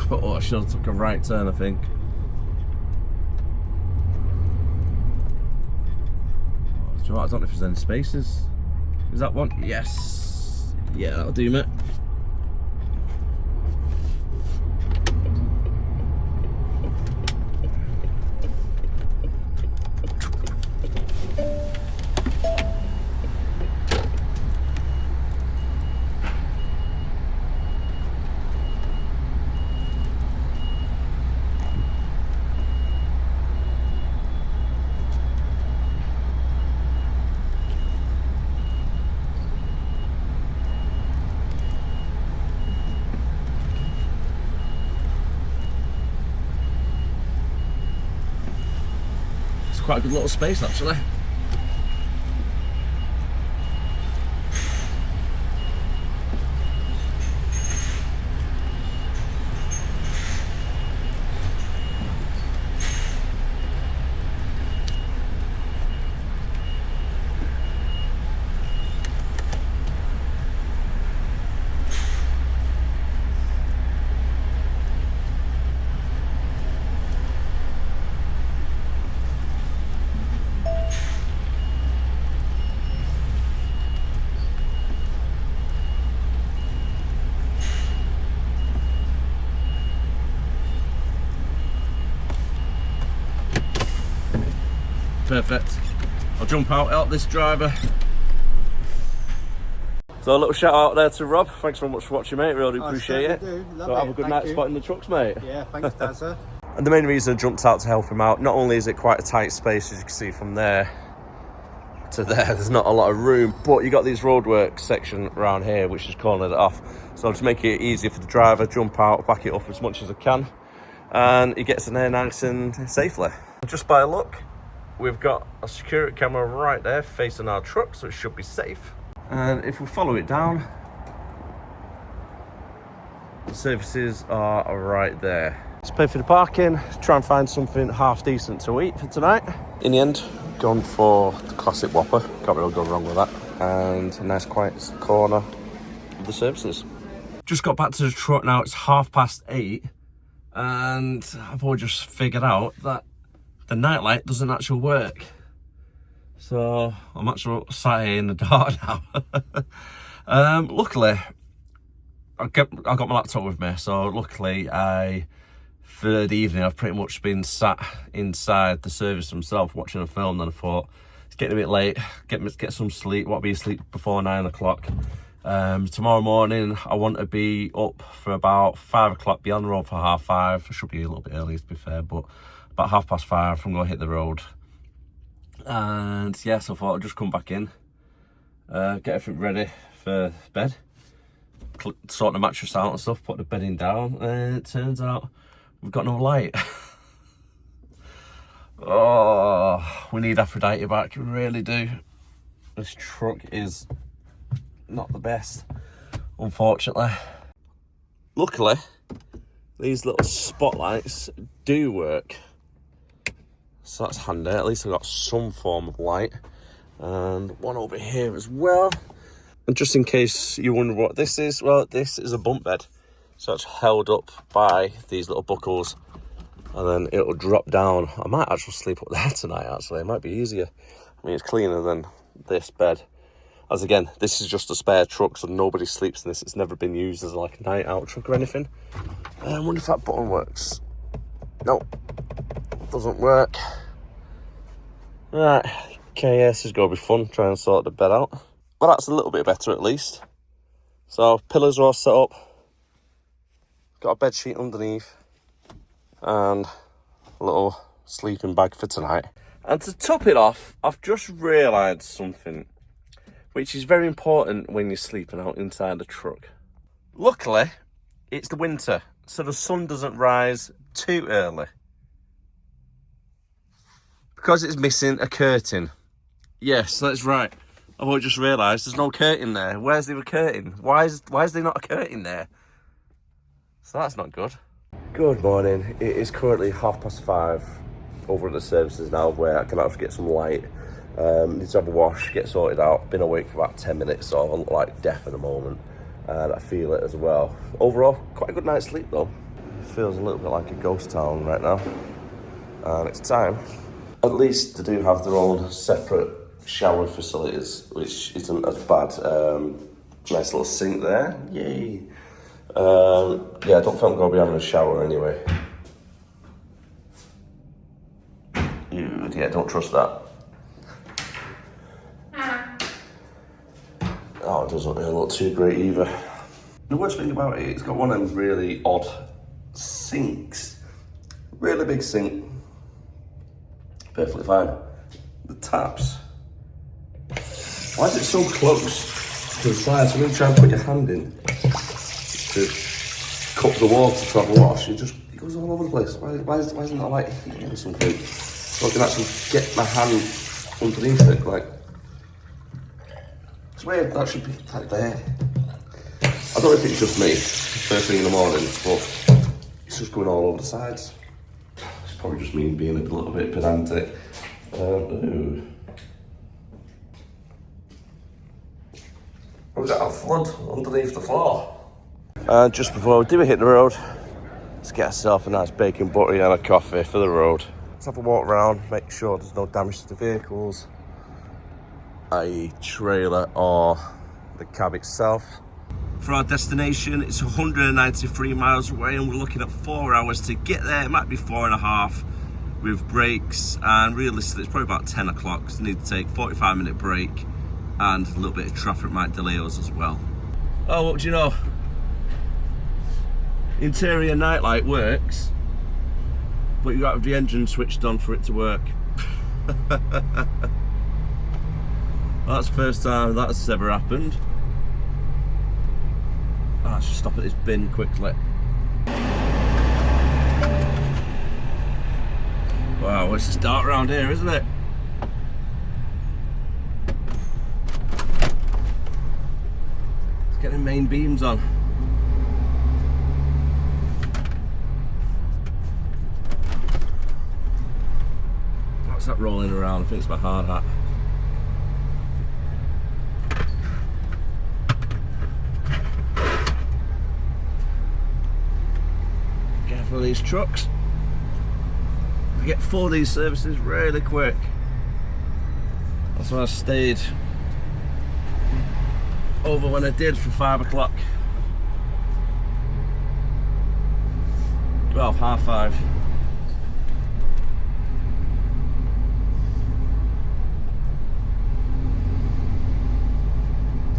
Speaker 1: Oh, I should have took a right turn, I think. Oh, do you know what? I don't know if there's any spaces. Is that one? Yes. Yeah, that'll do, mate. quite a good little space actually. Perfect. I'll jump out, help this driver. So a little shout out there to Rob. Thanks very much for watching, mate. Really appreciate it. So have a good night spotting the trucks, mate.
Speaker 2: Yeah, thanks, Dan, sir.
Speaker 1: And the main reason I jumped out to help him out, not only is it quite a tight space, as you can see from there to there, there's not a lot of room, but you got these roadwork section around here, which is cornered it off. So I'll just make it easier for the driver, jump out, back it up as much as I can, and he gets in there nice and safely. Just by look, we've got a security camera right there facing our truck, so it should be safe. And if we follow it down, the services are right there. Let's pay for the parking, try and find something half decent to eat for tonight. In the end, gone for the classic Whopper, can't really go wrong with that. And a nice quiet corner of the services. Just got back to the truck now, it's 8:30, and I've all just figured out that the nightlight doesn't actually work. So I'm actually sat here in the dark now. Luckily, I got my laptop with me, so luckily for the evening I've pretty much been sat inside the service myself watching a film. Then I thought, it's getting a bit late, get some sleep, want to be asleep before 9 o'clock. Tomorrow morning I want to be up for about 5 o'clock, be on the road for 5:30. I should be a little bit early to be fair, but about 5:30 I'm going to hit the road. And yeah, so I thought I'd just come back in, get everything ready for bed, sort the mattress out and stuff, put the bedding down, and it turns out we've got no light. Oh, we need Aphrodite back, we really do. This truck is not the best, unfortunately. Luckily, these little spotlights do work. So that's handy, at least I've got some form of light. And one over here as well. And just in case you wonder what this is, well, this is a bunk bed. So it's held up by these little buckles, and then it'll drop down. I might actually sleep up there tonight, actually. It might be easier. I mean, it's cleaner than this bed. As again, this is just a spare truck, so nobody sleeps in this. It's never been used as like a night out truck or anything. I wonder if that button works. No. Doesn't work. Right, okay, yeah, this is going to be fun, trying to sort the bed out. Well, that's a little bit better at least. So, pillows are all set up. Got a bed sheet underneath. And a little sleeping bag for tonight. And to top it off, I've just realised something, which is very important when you're sleeping out inside the truck. Luckily, it's the winter, so the sun doesn't rise too early. Because it's missing a curtain. Yes, that's right. I've just realised there's no curtain there. Where's the curtain? Why is there not a curtain there? So that's not good. Good morning. It is currently 5:30 over at the services now, where I can actually get some light. Need to have a wash, get sorted out. Been awake for about 10 minutes, so I look like death at the moment. And I feel it as well. Overall, quite a good night's sleep though. Feels a little bit like a ghost town right now. And it's time. At least they do have their own separate shower facilities, which isn't as bad. Nice little sink there, yay. Yeah, I don't think I'm going to be having a shower anyway. Yeah, don't trust that. Oh, it doesn't really look too great either. The worst thing about it, it's got one of them really odd sinks. Really big sink. Perfectly fine. The taps. Why is it so close to the side? So when you try and put your hand in to cup the water to have a wash, it goes all over the place. Why isn't that like heating or something? So I can actually get my hand underneath it, like. It's weird, that should be like there. I don't know if it's just me, first thing in the morning, but it's just going all over the sides. It's probably just me being a little bit pedantic. Ooh. We've got a flood underneath the floor. And just before we do hit the road, let's get ourselves a nice bacon butty and a coffee for the road. Let's have a walk around, make sure there's no damage to the vehicles, i.e. trailer or the cab itself. For our destination, it's 193 miles away and we're looking at 4 hours to get there. It might be 4.5 with breaks, and realistically it's probably about 10 o'clock, so we need to take a 45-minute break, and a little bit of traffic might delay us as well. Oh, what do you know? Interior nightlight works, but you got to have the engine switched on for it to work. That's the first time that's ever happened. I should stop at this bin quickly. Wow, it's just dark around here, isn't it? Let's get the main beams on. What's that rolling around? I think it's my hard hat. Careful of these trucks. I get 4 of these services really quick. That's why I stayed over when I did for 5 o'clock. Well, 5:30.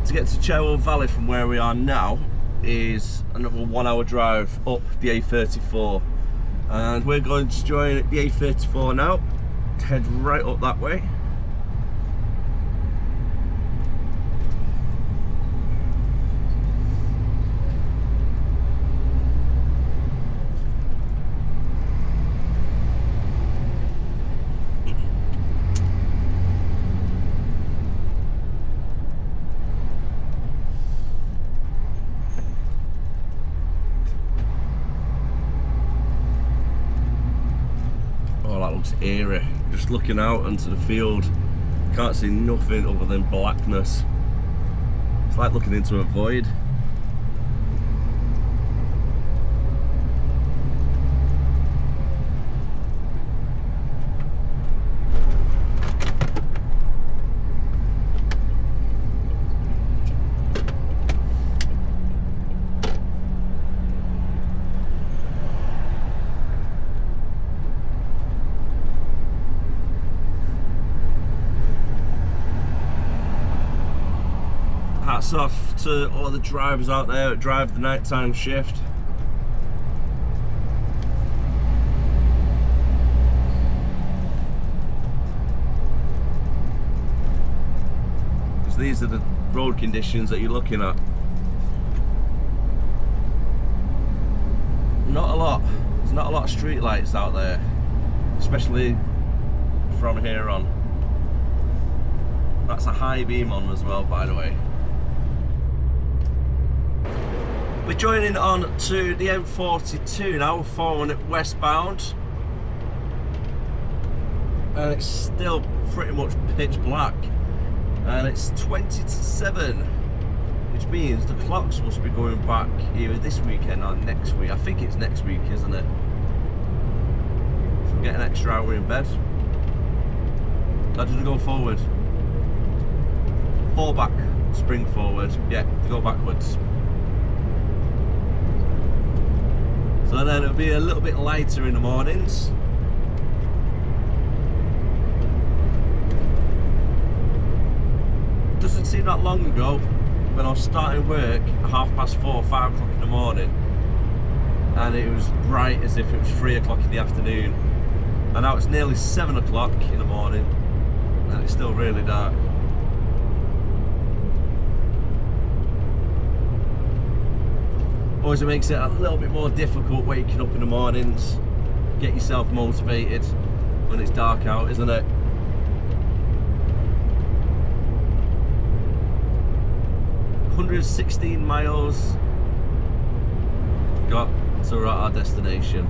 Speaker 1: To get to Cherwell Valley from where we are now is another 1 hour drive up the A34, and we're going to join the A34 now, head right up that way. Eerie, just looking out onto the field, can't see nothing other than blackness. It's like looking into a void. Hats off to all the drivers out there that drive the nighttime shift. Because these are the road conditions that you're looking at. Not a lot. There's not a lot of street lights out there, especially from here on. That's a high beam on as well, by the way. We're joining on to the M42 now, we're following it westbound. And it's still pretty much pitch black. And it's 20 to 7, which means the clocks must be going back either this weekend or next week. I think it's next week, isn't it? So we get an extra hour in bed. How did it go forward? Fall back, spring forward. Yeah, go backwards. So then it'll be a little bit lighter in the mornings. Doesn't seem that long ago when I was starting work at 4:30, 5 o'clock in the morning, and it was bright as if it was 3 o'clock in the afternoon, and now it's nearly 7 o'clock in the morning and it's still really dark. Always makes it a little bit more difficult waking up in the mornings, get yourself motivated, when it's dark out, isn't it? $116 miles. Got to our destination.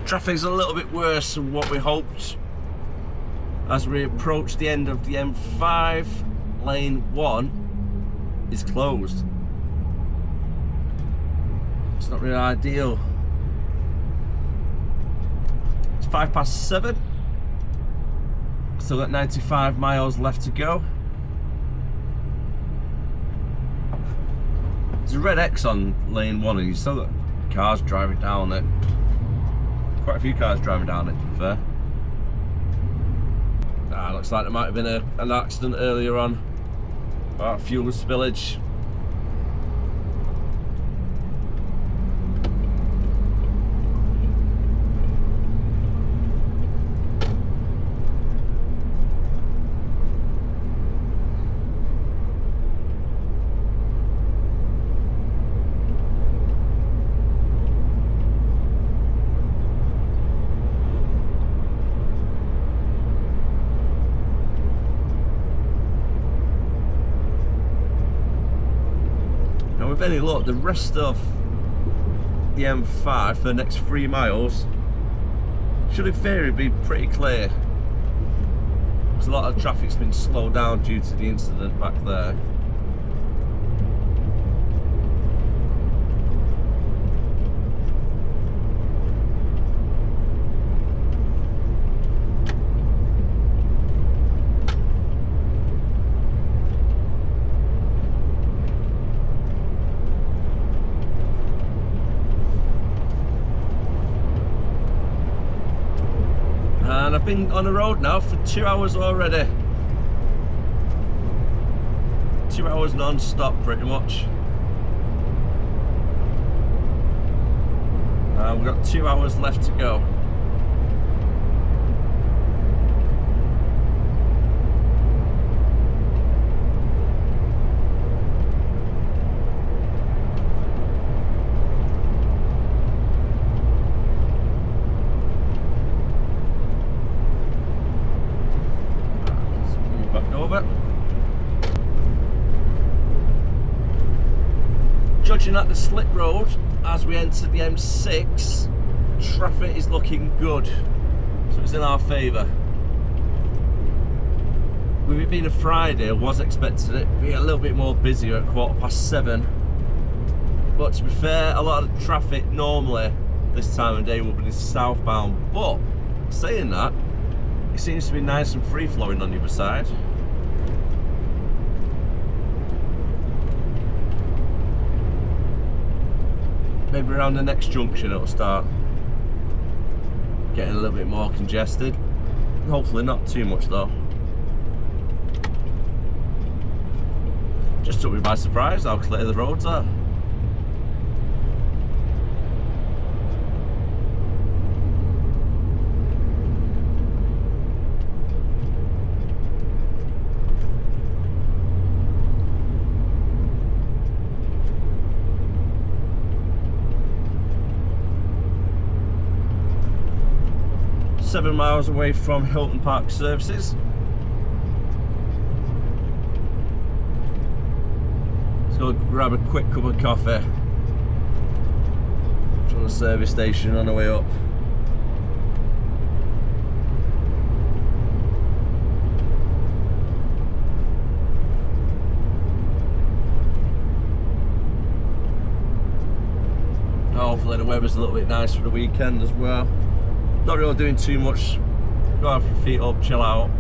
Speaker 1: Traffic's a little bit worse than what we hoped. As we approach the end of the M5, lane 1 is closed. It's not really ideal. It's 7:05. Still got 95 miles left to go. There's a red X on lane 1 and you still got cars driving down it. Quite a few cars driving down it, to be fair. Looks like there might have been an accident earlier on. About fuel spillage. With any luck, the rest of the M5 for the next 3 miles should in theory be pretty clear. Because a lot of traffic's been slowed down due to the incident back there. And I've been on the road now for 2 hours already. 2 hours non-stop pretty much. We've got 2 hours left to go. Judging at the slip road as we enter the M6, traffic is looking good, so it's in our favour. With it being a Friday, I was expecting it to be a little bit more busier at 7:15, but to be fair, a lot of the traffic normally this time of day will be southbound, but saying that, it seems to be nice and free flowing on the other side. Maybe around the next junction it'll start getting a little bit more congested. Hopefully not too much though. Just took me by surprise how clear the roads are. Seven miles away from Hilton Park Services. Let's go grab a quick cup of coffee from the service station on the way up. Hopefully the weather's a little bit nice for the weekend as well. Not really doing too much. Go have your feet up, chill out.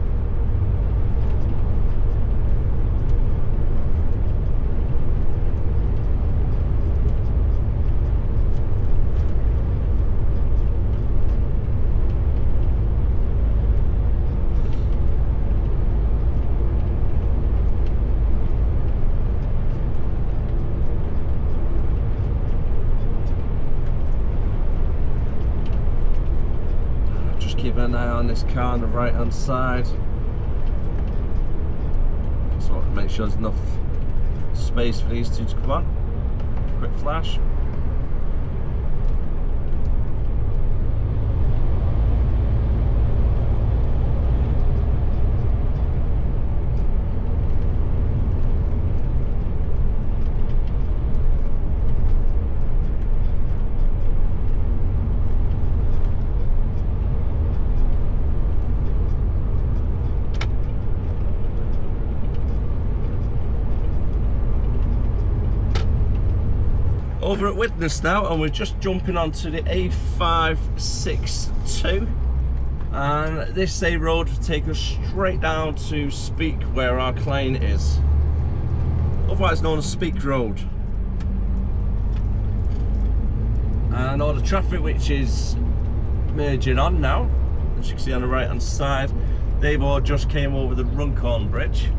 Speaker 1: Keep an eye on this car on the right hand side. So make sure there's enough space for these two to come on. Quick flash. Over at Widnes now, and we're just jumping onto the A562, and this A road will take us straight down to Speak, where our client is, otherwise known as Speak Road. And all the traffic which is merging on now, as you can see on the right hand side, they've all just came over the Runcorn Bridge.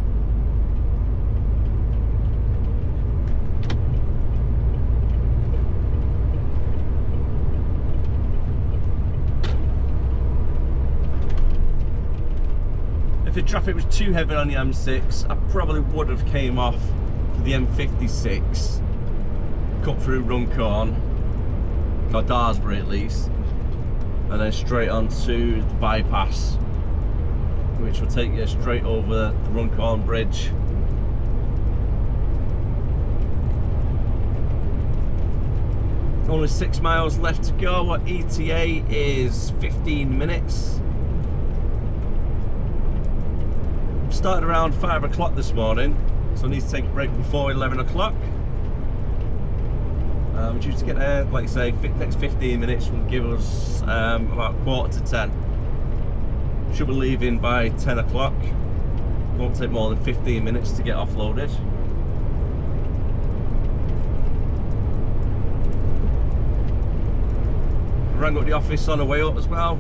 Speaker 1: If the traffic was too heavy on the M6, I probably would have came off for the M56, cut through Runcorn, or Daresbury at least, and then straight onto the bypass, which will take you straight over the Runcorn Bridge. Only 6 miles left to go. Our ETA is 15 minutes. Started around 5 o'clock this morning, so I need to take a break before 11 o'clock. We're due to get there, like I say, next 15 minutes will give us about 9:45. Should be leaving by 10 o'clock. Won't take more than 15 minutes to get offloaded. Rang up the office on the way up as well,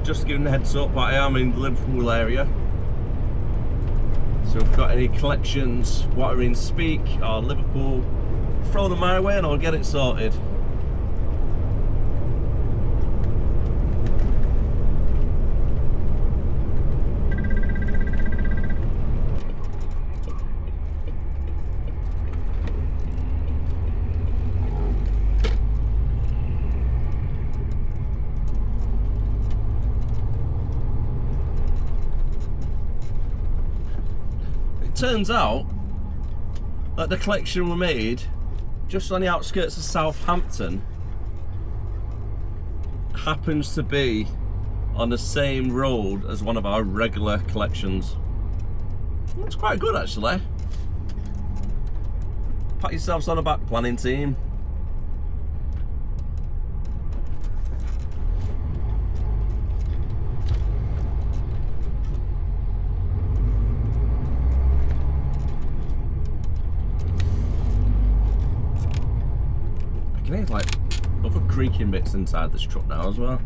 Speaker 1: just giving the heads up that I am in the Liverpool area. So if we've got any collections what are in Speak or Liverpool, throw them my way and I'll get it sorted. It turns out that the collection we made just on the outskirts of Southampton happens to be on the same road as one of our regular collections. That's quite good actually. Pat yourselves on the back, planning team. I can hear like other creaking bits inside this truck now as well.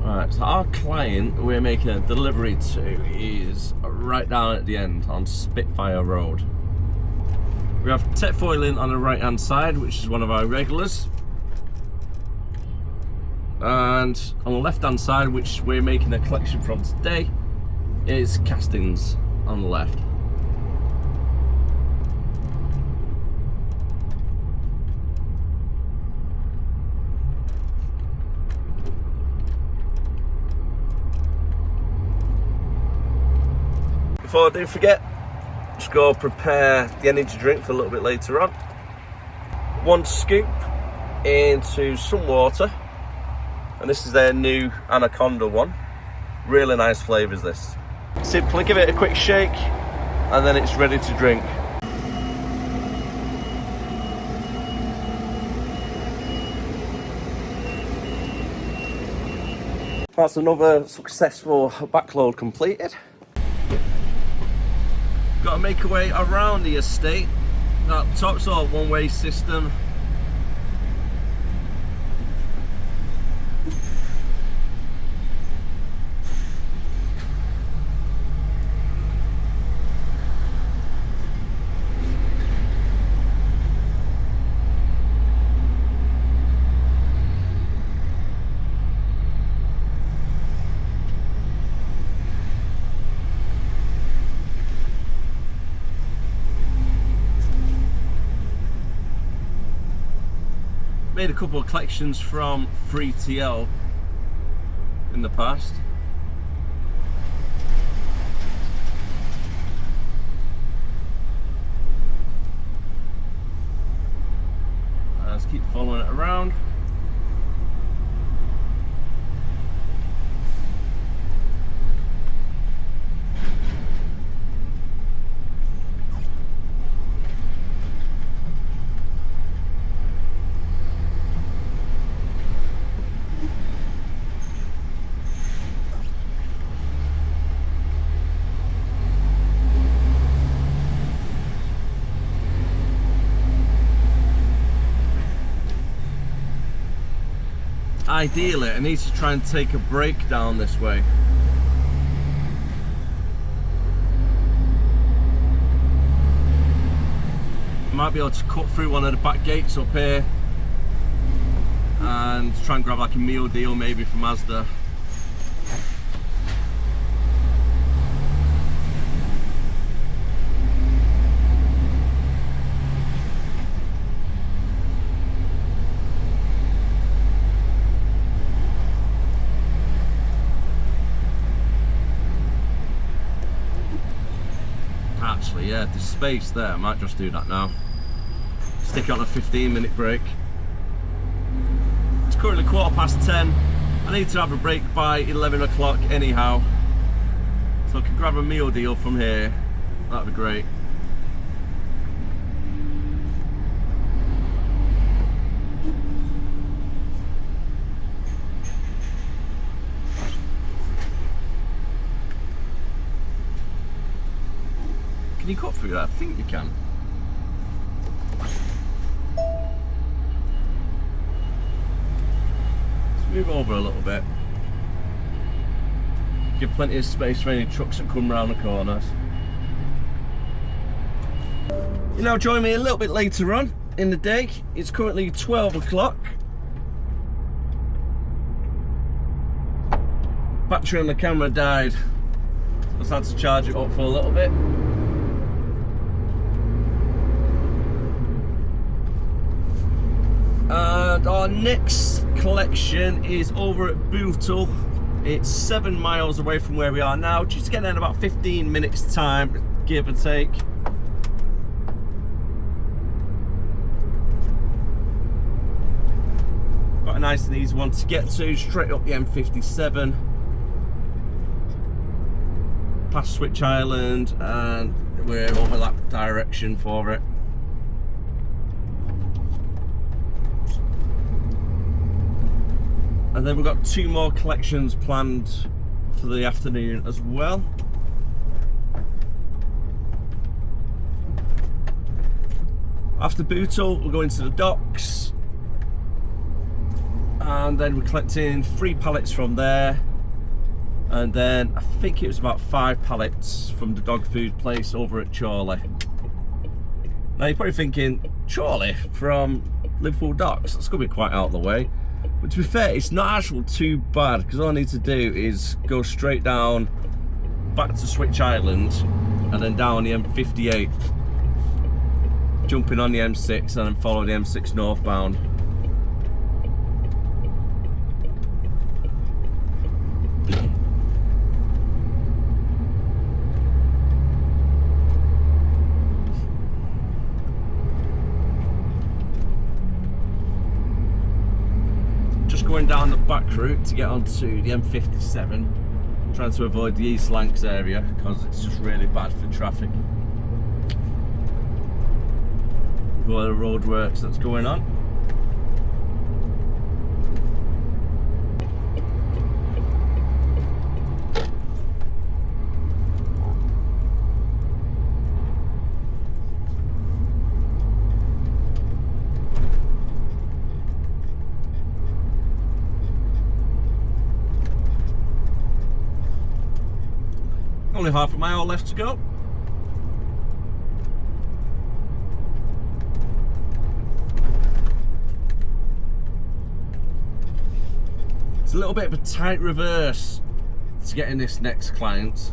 Speaker 1: Alright, so our client we're making a delivery to is right down at the end on Spitfire Road. We have Tetfoiling on the right hand side, which is one of our regulars. And on the left hand side, which we're making a collection from today, is Castings on the left. Before I do forget, just go prepare the energy drink for a little bit later on. 1 scoop into some water, and this is their new Anaconda one. Really nice flavours this. Simply give it a quick shake and then it's ready to drink. That's another successful backload completed. Got to make our way around the estate. That top's all one-way system. Made a couple of collections from 3TL in the past. Let's keep following it around. ideally I need to try and take a break down this way. I might be able to cut through one of the back gates up here and try and grab like a meal deal maybe from Mazda. Actually, yeah, there's space there. I might just do that now. Stick on a 15-minute break. It's currently 10:15. I need to have a break by 11 o'clock anyhow. So I can grab a meal deal from here. That'd be great. Can you cut through that? I think you can. Let's move over a little bit. Give plenty of space for any trucks that come around the corners. You now join me a little bit later on in the day. It's currently 12 o'clock. Battery on the camera died. Just had to charge it up for a little bit. And our next collection is over at Bootle. It's 7 miles away from where we are now. Just getting in about 15 minutes time, give or take. Quite a nice and easy one to get to, straight up the M57. Past Switch Island, and we're over that direction for it. And then we've got 2 more collections planned for the afternoon as well. After Bootle, we're going to the docks. And then we're collecting 3 pallets from there. And then I think it was about 5 pallets from the dog food place over at Chorley. Now you're probably thinking, Chorley from Liverpool Docks? That's going to be quite out of the way. But to be fair, it's not actually too bad, because all I need to do is go straight down back to Switch Island and then down the M58, jumping on the M6 and then follow the M6 northbound. Going down the back route to get onto the M57, trying to avoid the East Lancs area because it's just really bad for traffic with all the roadworks that's going on. Only half a mile left to go. It's a little bit of a tight reverse to get in this next client.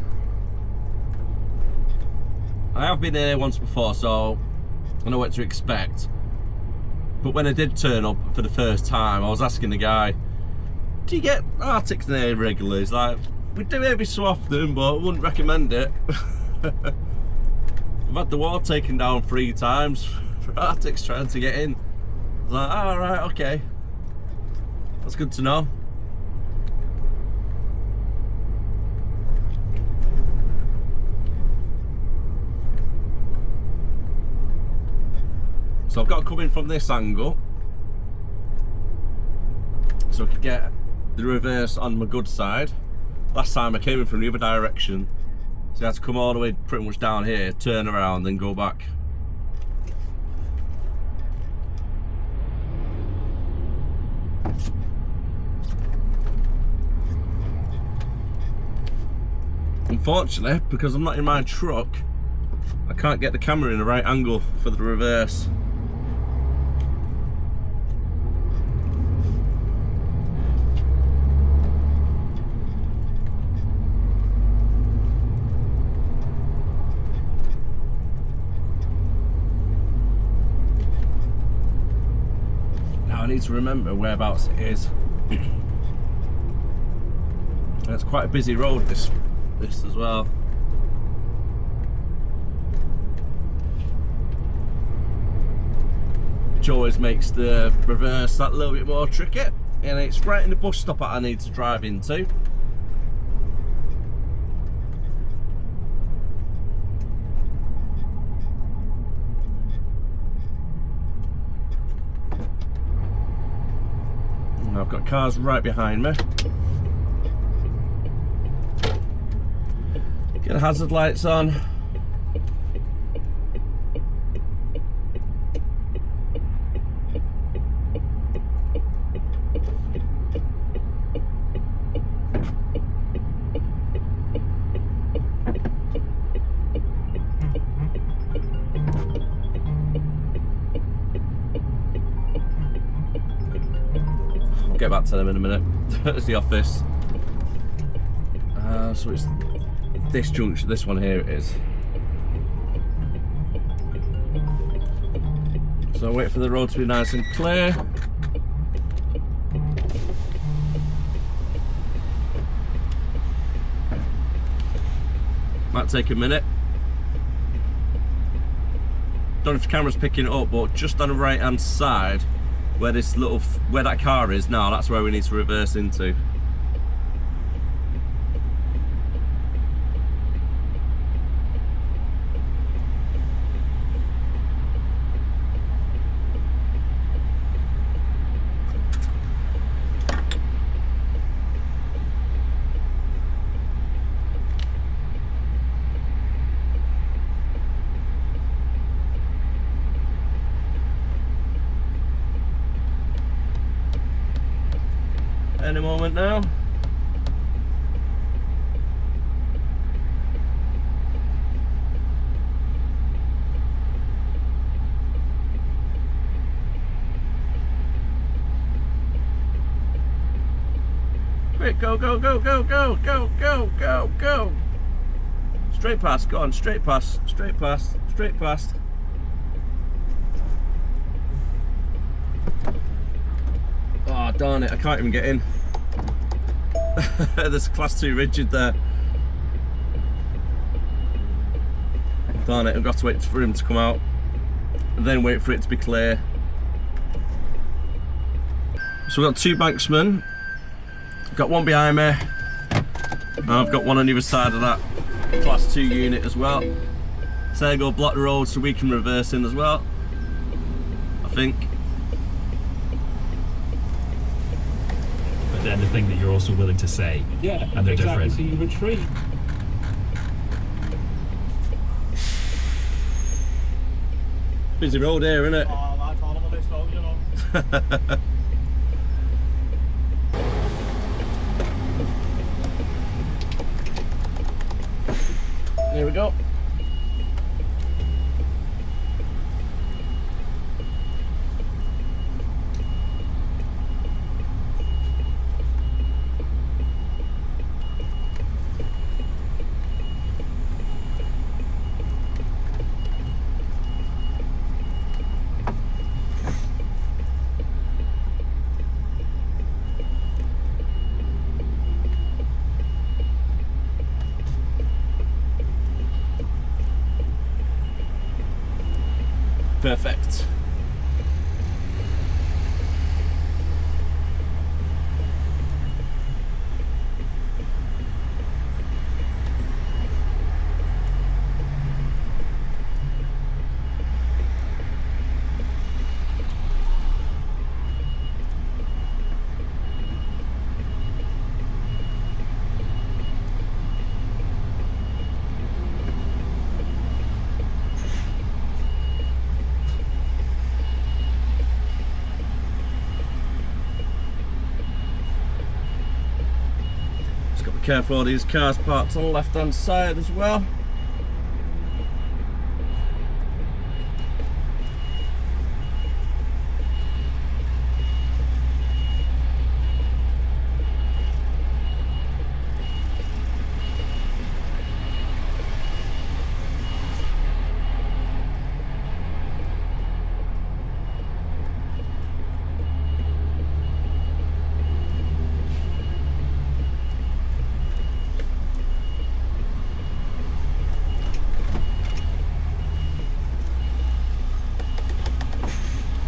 Speaker 1: I have been here once before, so I know what to expect. But when I did turn up for the first time, I was asking the guy, do you get Arctics in here regularly? He's like, we do every so often, but I wouldn't recommend it. I've had the wall taken down 3 times for Arctics trying to get in. I was like, oh, right, okay. That's good to know. So I've got to come in from this angle so I could get the reverse on my good side. Last time I came in from the other direction, so I had to come all the way pretty much down here, turn around, then go back. unfortunately, because I'm not in my truck, I can't get the camera in the right angle for the reverse. Now I need to remember whereabouts it is. It's quite a busy road, this as well. Which always makes the reverse that little bit more tricky. And it's right in the bus stop that I need to drive into. And I've got cars right behind me. Get the hazard lights on. I'll get back to them in a minute. It's the office. So it's this junction, this one here it is. So I'll wait for the road to be nice and clear. Might take a minute. Don't know if the camera's picking it up, but just on the right hand side where this little, where that car is now, that's where we need to reverse into. Any moment now. Quick, go, go, go, go, go, go, go, go, go. Straight past, go on, straight past, straight past, straight past. Oh, darn it, I can't even get in. There's class 2 rigid there. Darn it, I've got to wait for him to come out and then wait for it to be clear. So we've got 2 banksmen. I've got one behind me. And I've got one on the other side of that class 2 unit as well. So they go block the road so we can reverse in as well, I think.
Speaker 2: Then the thing that you're also willing to say,
Speaker 3: yeah,
Speaker 2: and they're
Speaker 3: exactly.
Speaker 2: different.
Speaker 3: So you retreat.
Speaker 1: Busy road here, isn't it?
Speaker 3: Oh, that's all of this road, you know.
Speaker 1: Here we go. Perfect. careful, all these cars parked on the left hand side as well.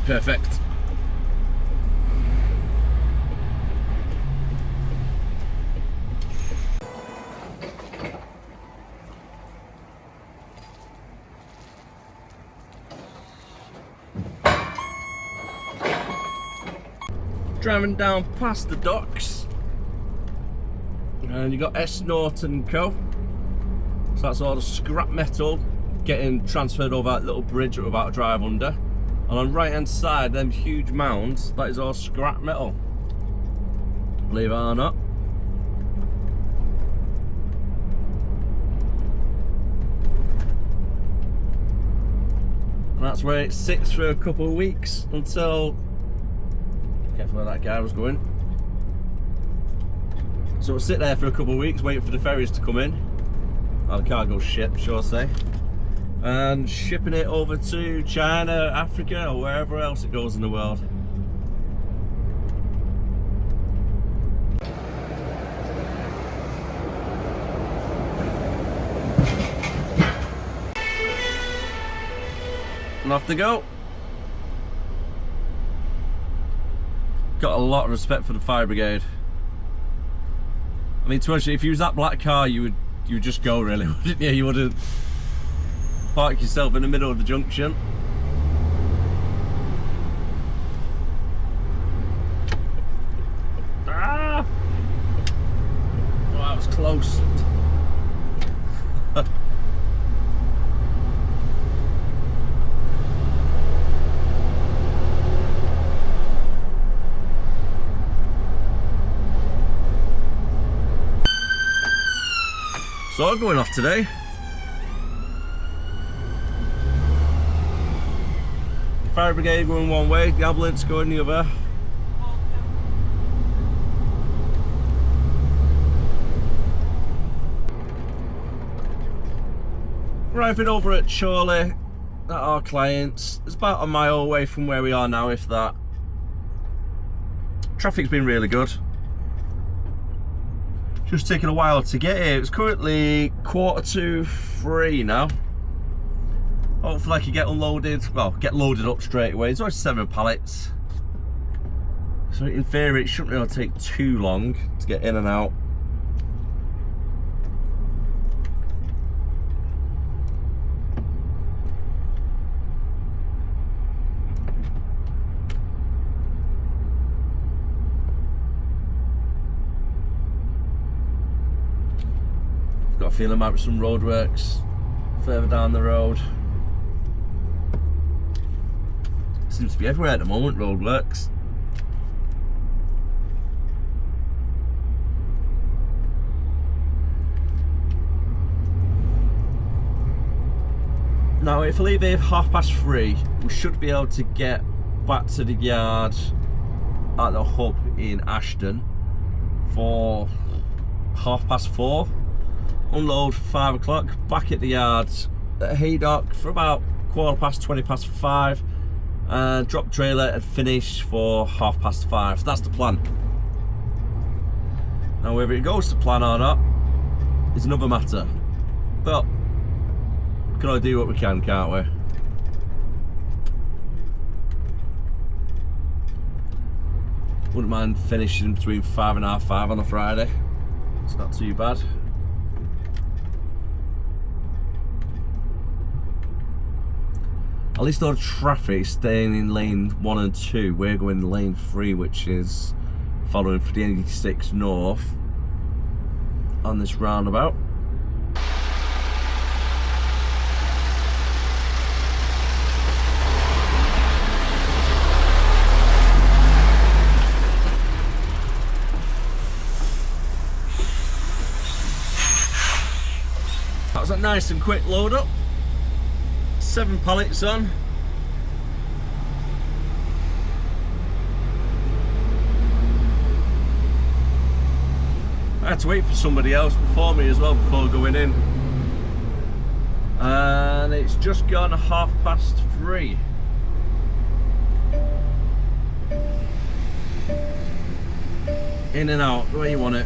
Speaker 1: Perfect. Driving down past the docks, and you got S. Norton Co. So that's all the scrap metal getting transferred over that little bridge that we're about to drive under. And on the right hand side, them huge mounds, that is all scrap metal. Believe it or not. And that's where it sits for a couple of weeks until, careful where that guy was going. So we'll sit there for a couple of weeks waiting for the ferries to come in. Or the cargo ship, shall I say. And shipping it over to China, Africa, or wherever else it goes in the world. And off they go. Got a lot of respect for the fire brigade. I mean, to actually, if you was that black car, you would just go, really, wouldn't you? You wouldn't park yourself in the middle of the junction. Ah! Oh, that was close. So I'm going off today. Fire brigade going one way, the ambulance going the other. Arriving over at Chorley at our clients. It's about a mile away from where we are now, if that. Traffic's been really good. Just taking a while to get here. It's currently 2:45 now. Hopefully I can get unloaded, well, get loaded up straight away. It's only 7 pallets. So in theory it shouldn't really take too long to get in and out. I've got a feeling there might be some roadworks further down the road. Seems to be everywhere at the moment, roadworks. Now if I leave here 3:30, we should be able to get back to the yard at the hub in Ashton for 4:30. Unload for 5 o'clock, back at the yard at Haydock for about 5:15. And drop trailer and finish for 5:30. So that's the plan. Now whether it goes to plan or not is another matter. But we can only do what we can, can't we? Wouldn't mind finishing between 5 and 5 on a Friday. It's not too bad. At least all the traffic is staying in lane 1 and 2. We're going lane 3, which is following for the 86 north on this roundabout. nice and quick load up. 7 pallets on. I had to wait for somebody else before me as well before going in. And it's just gone 3:30. In and out, where you want it.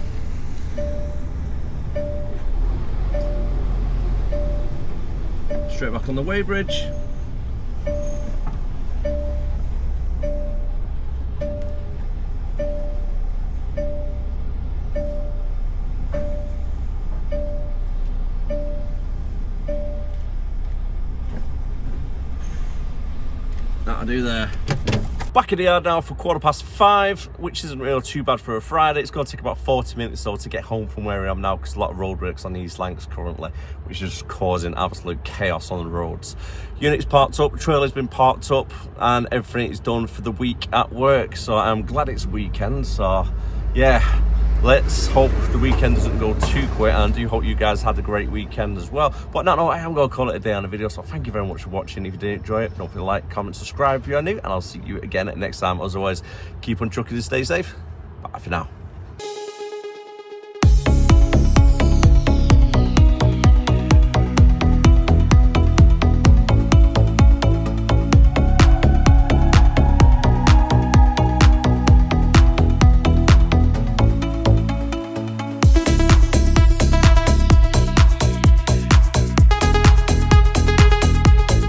Speaker 1: Straight back on the weighbridge. That'll do there. Back in the yard now for 5:15, which isn't really too bad for a Friday. It's going to take about 40 minutes though to get home from where I am now, because a lot of road works on the East Lancs currently, which is just causing absolute chaos on the roads. Unit's parked up, trailer's been parked up, and everything is done for the week at work. So I'm glad it's weekend. So yeah, let's hope the weekend doesn't go too quick, and I do hope you guys had a great weekend as well. But no, I am going to call it a day on the video, so thank you very much for watching. If you did enjoy it, don't forget to like, comment, subscribe if you are new, and I'll see you again next time. As always, keep on trucking and stay safe. Bye for now.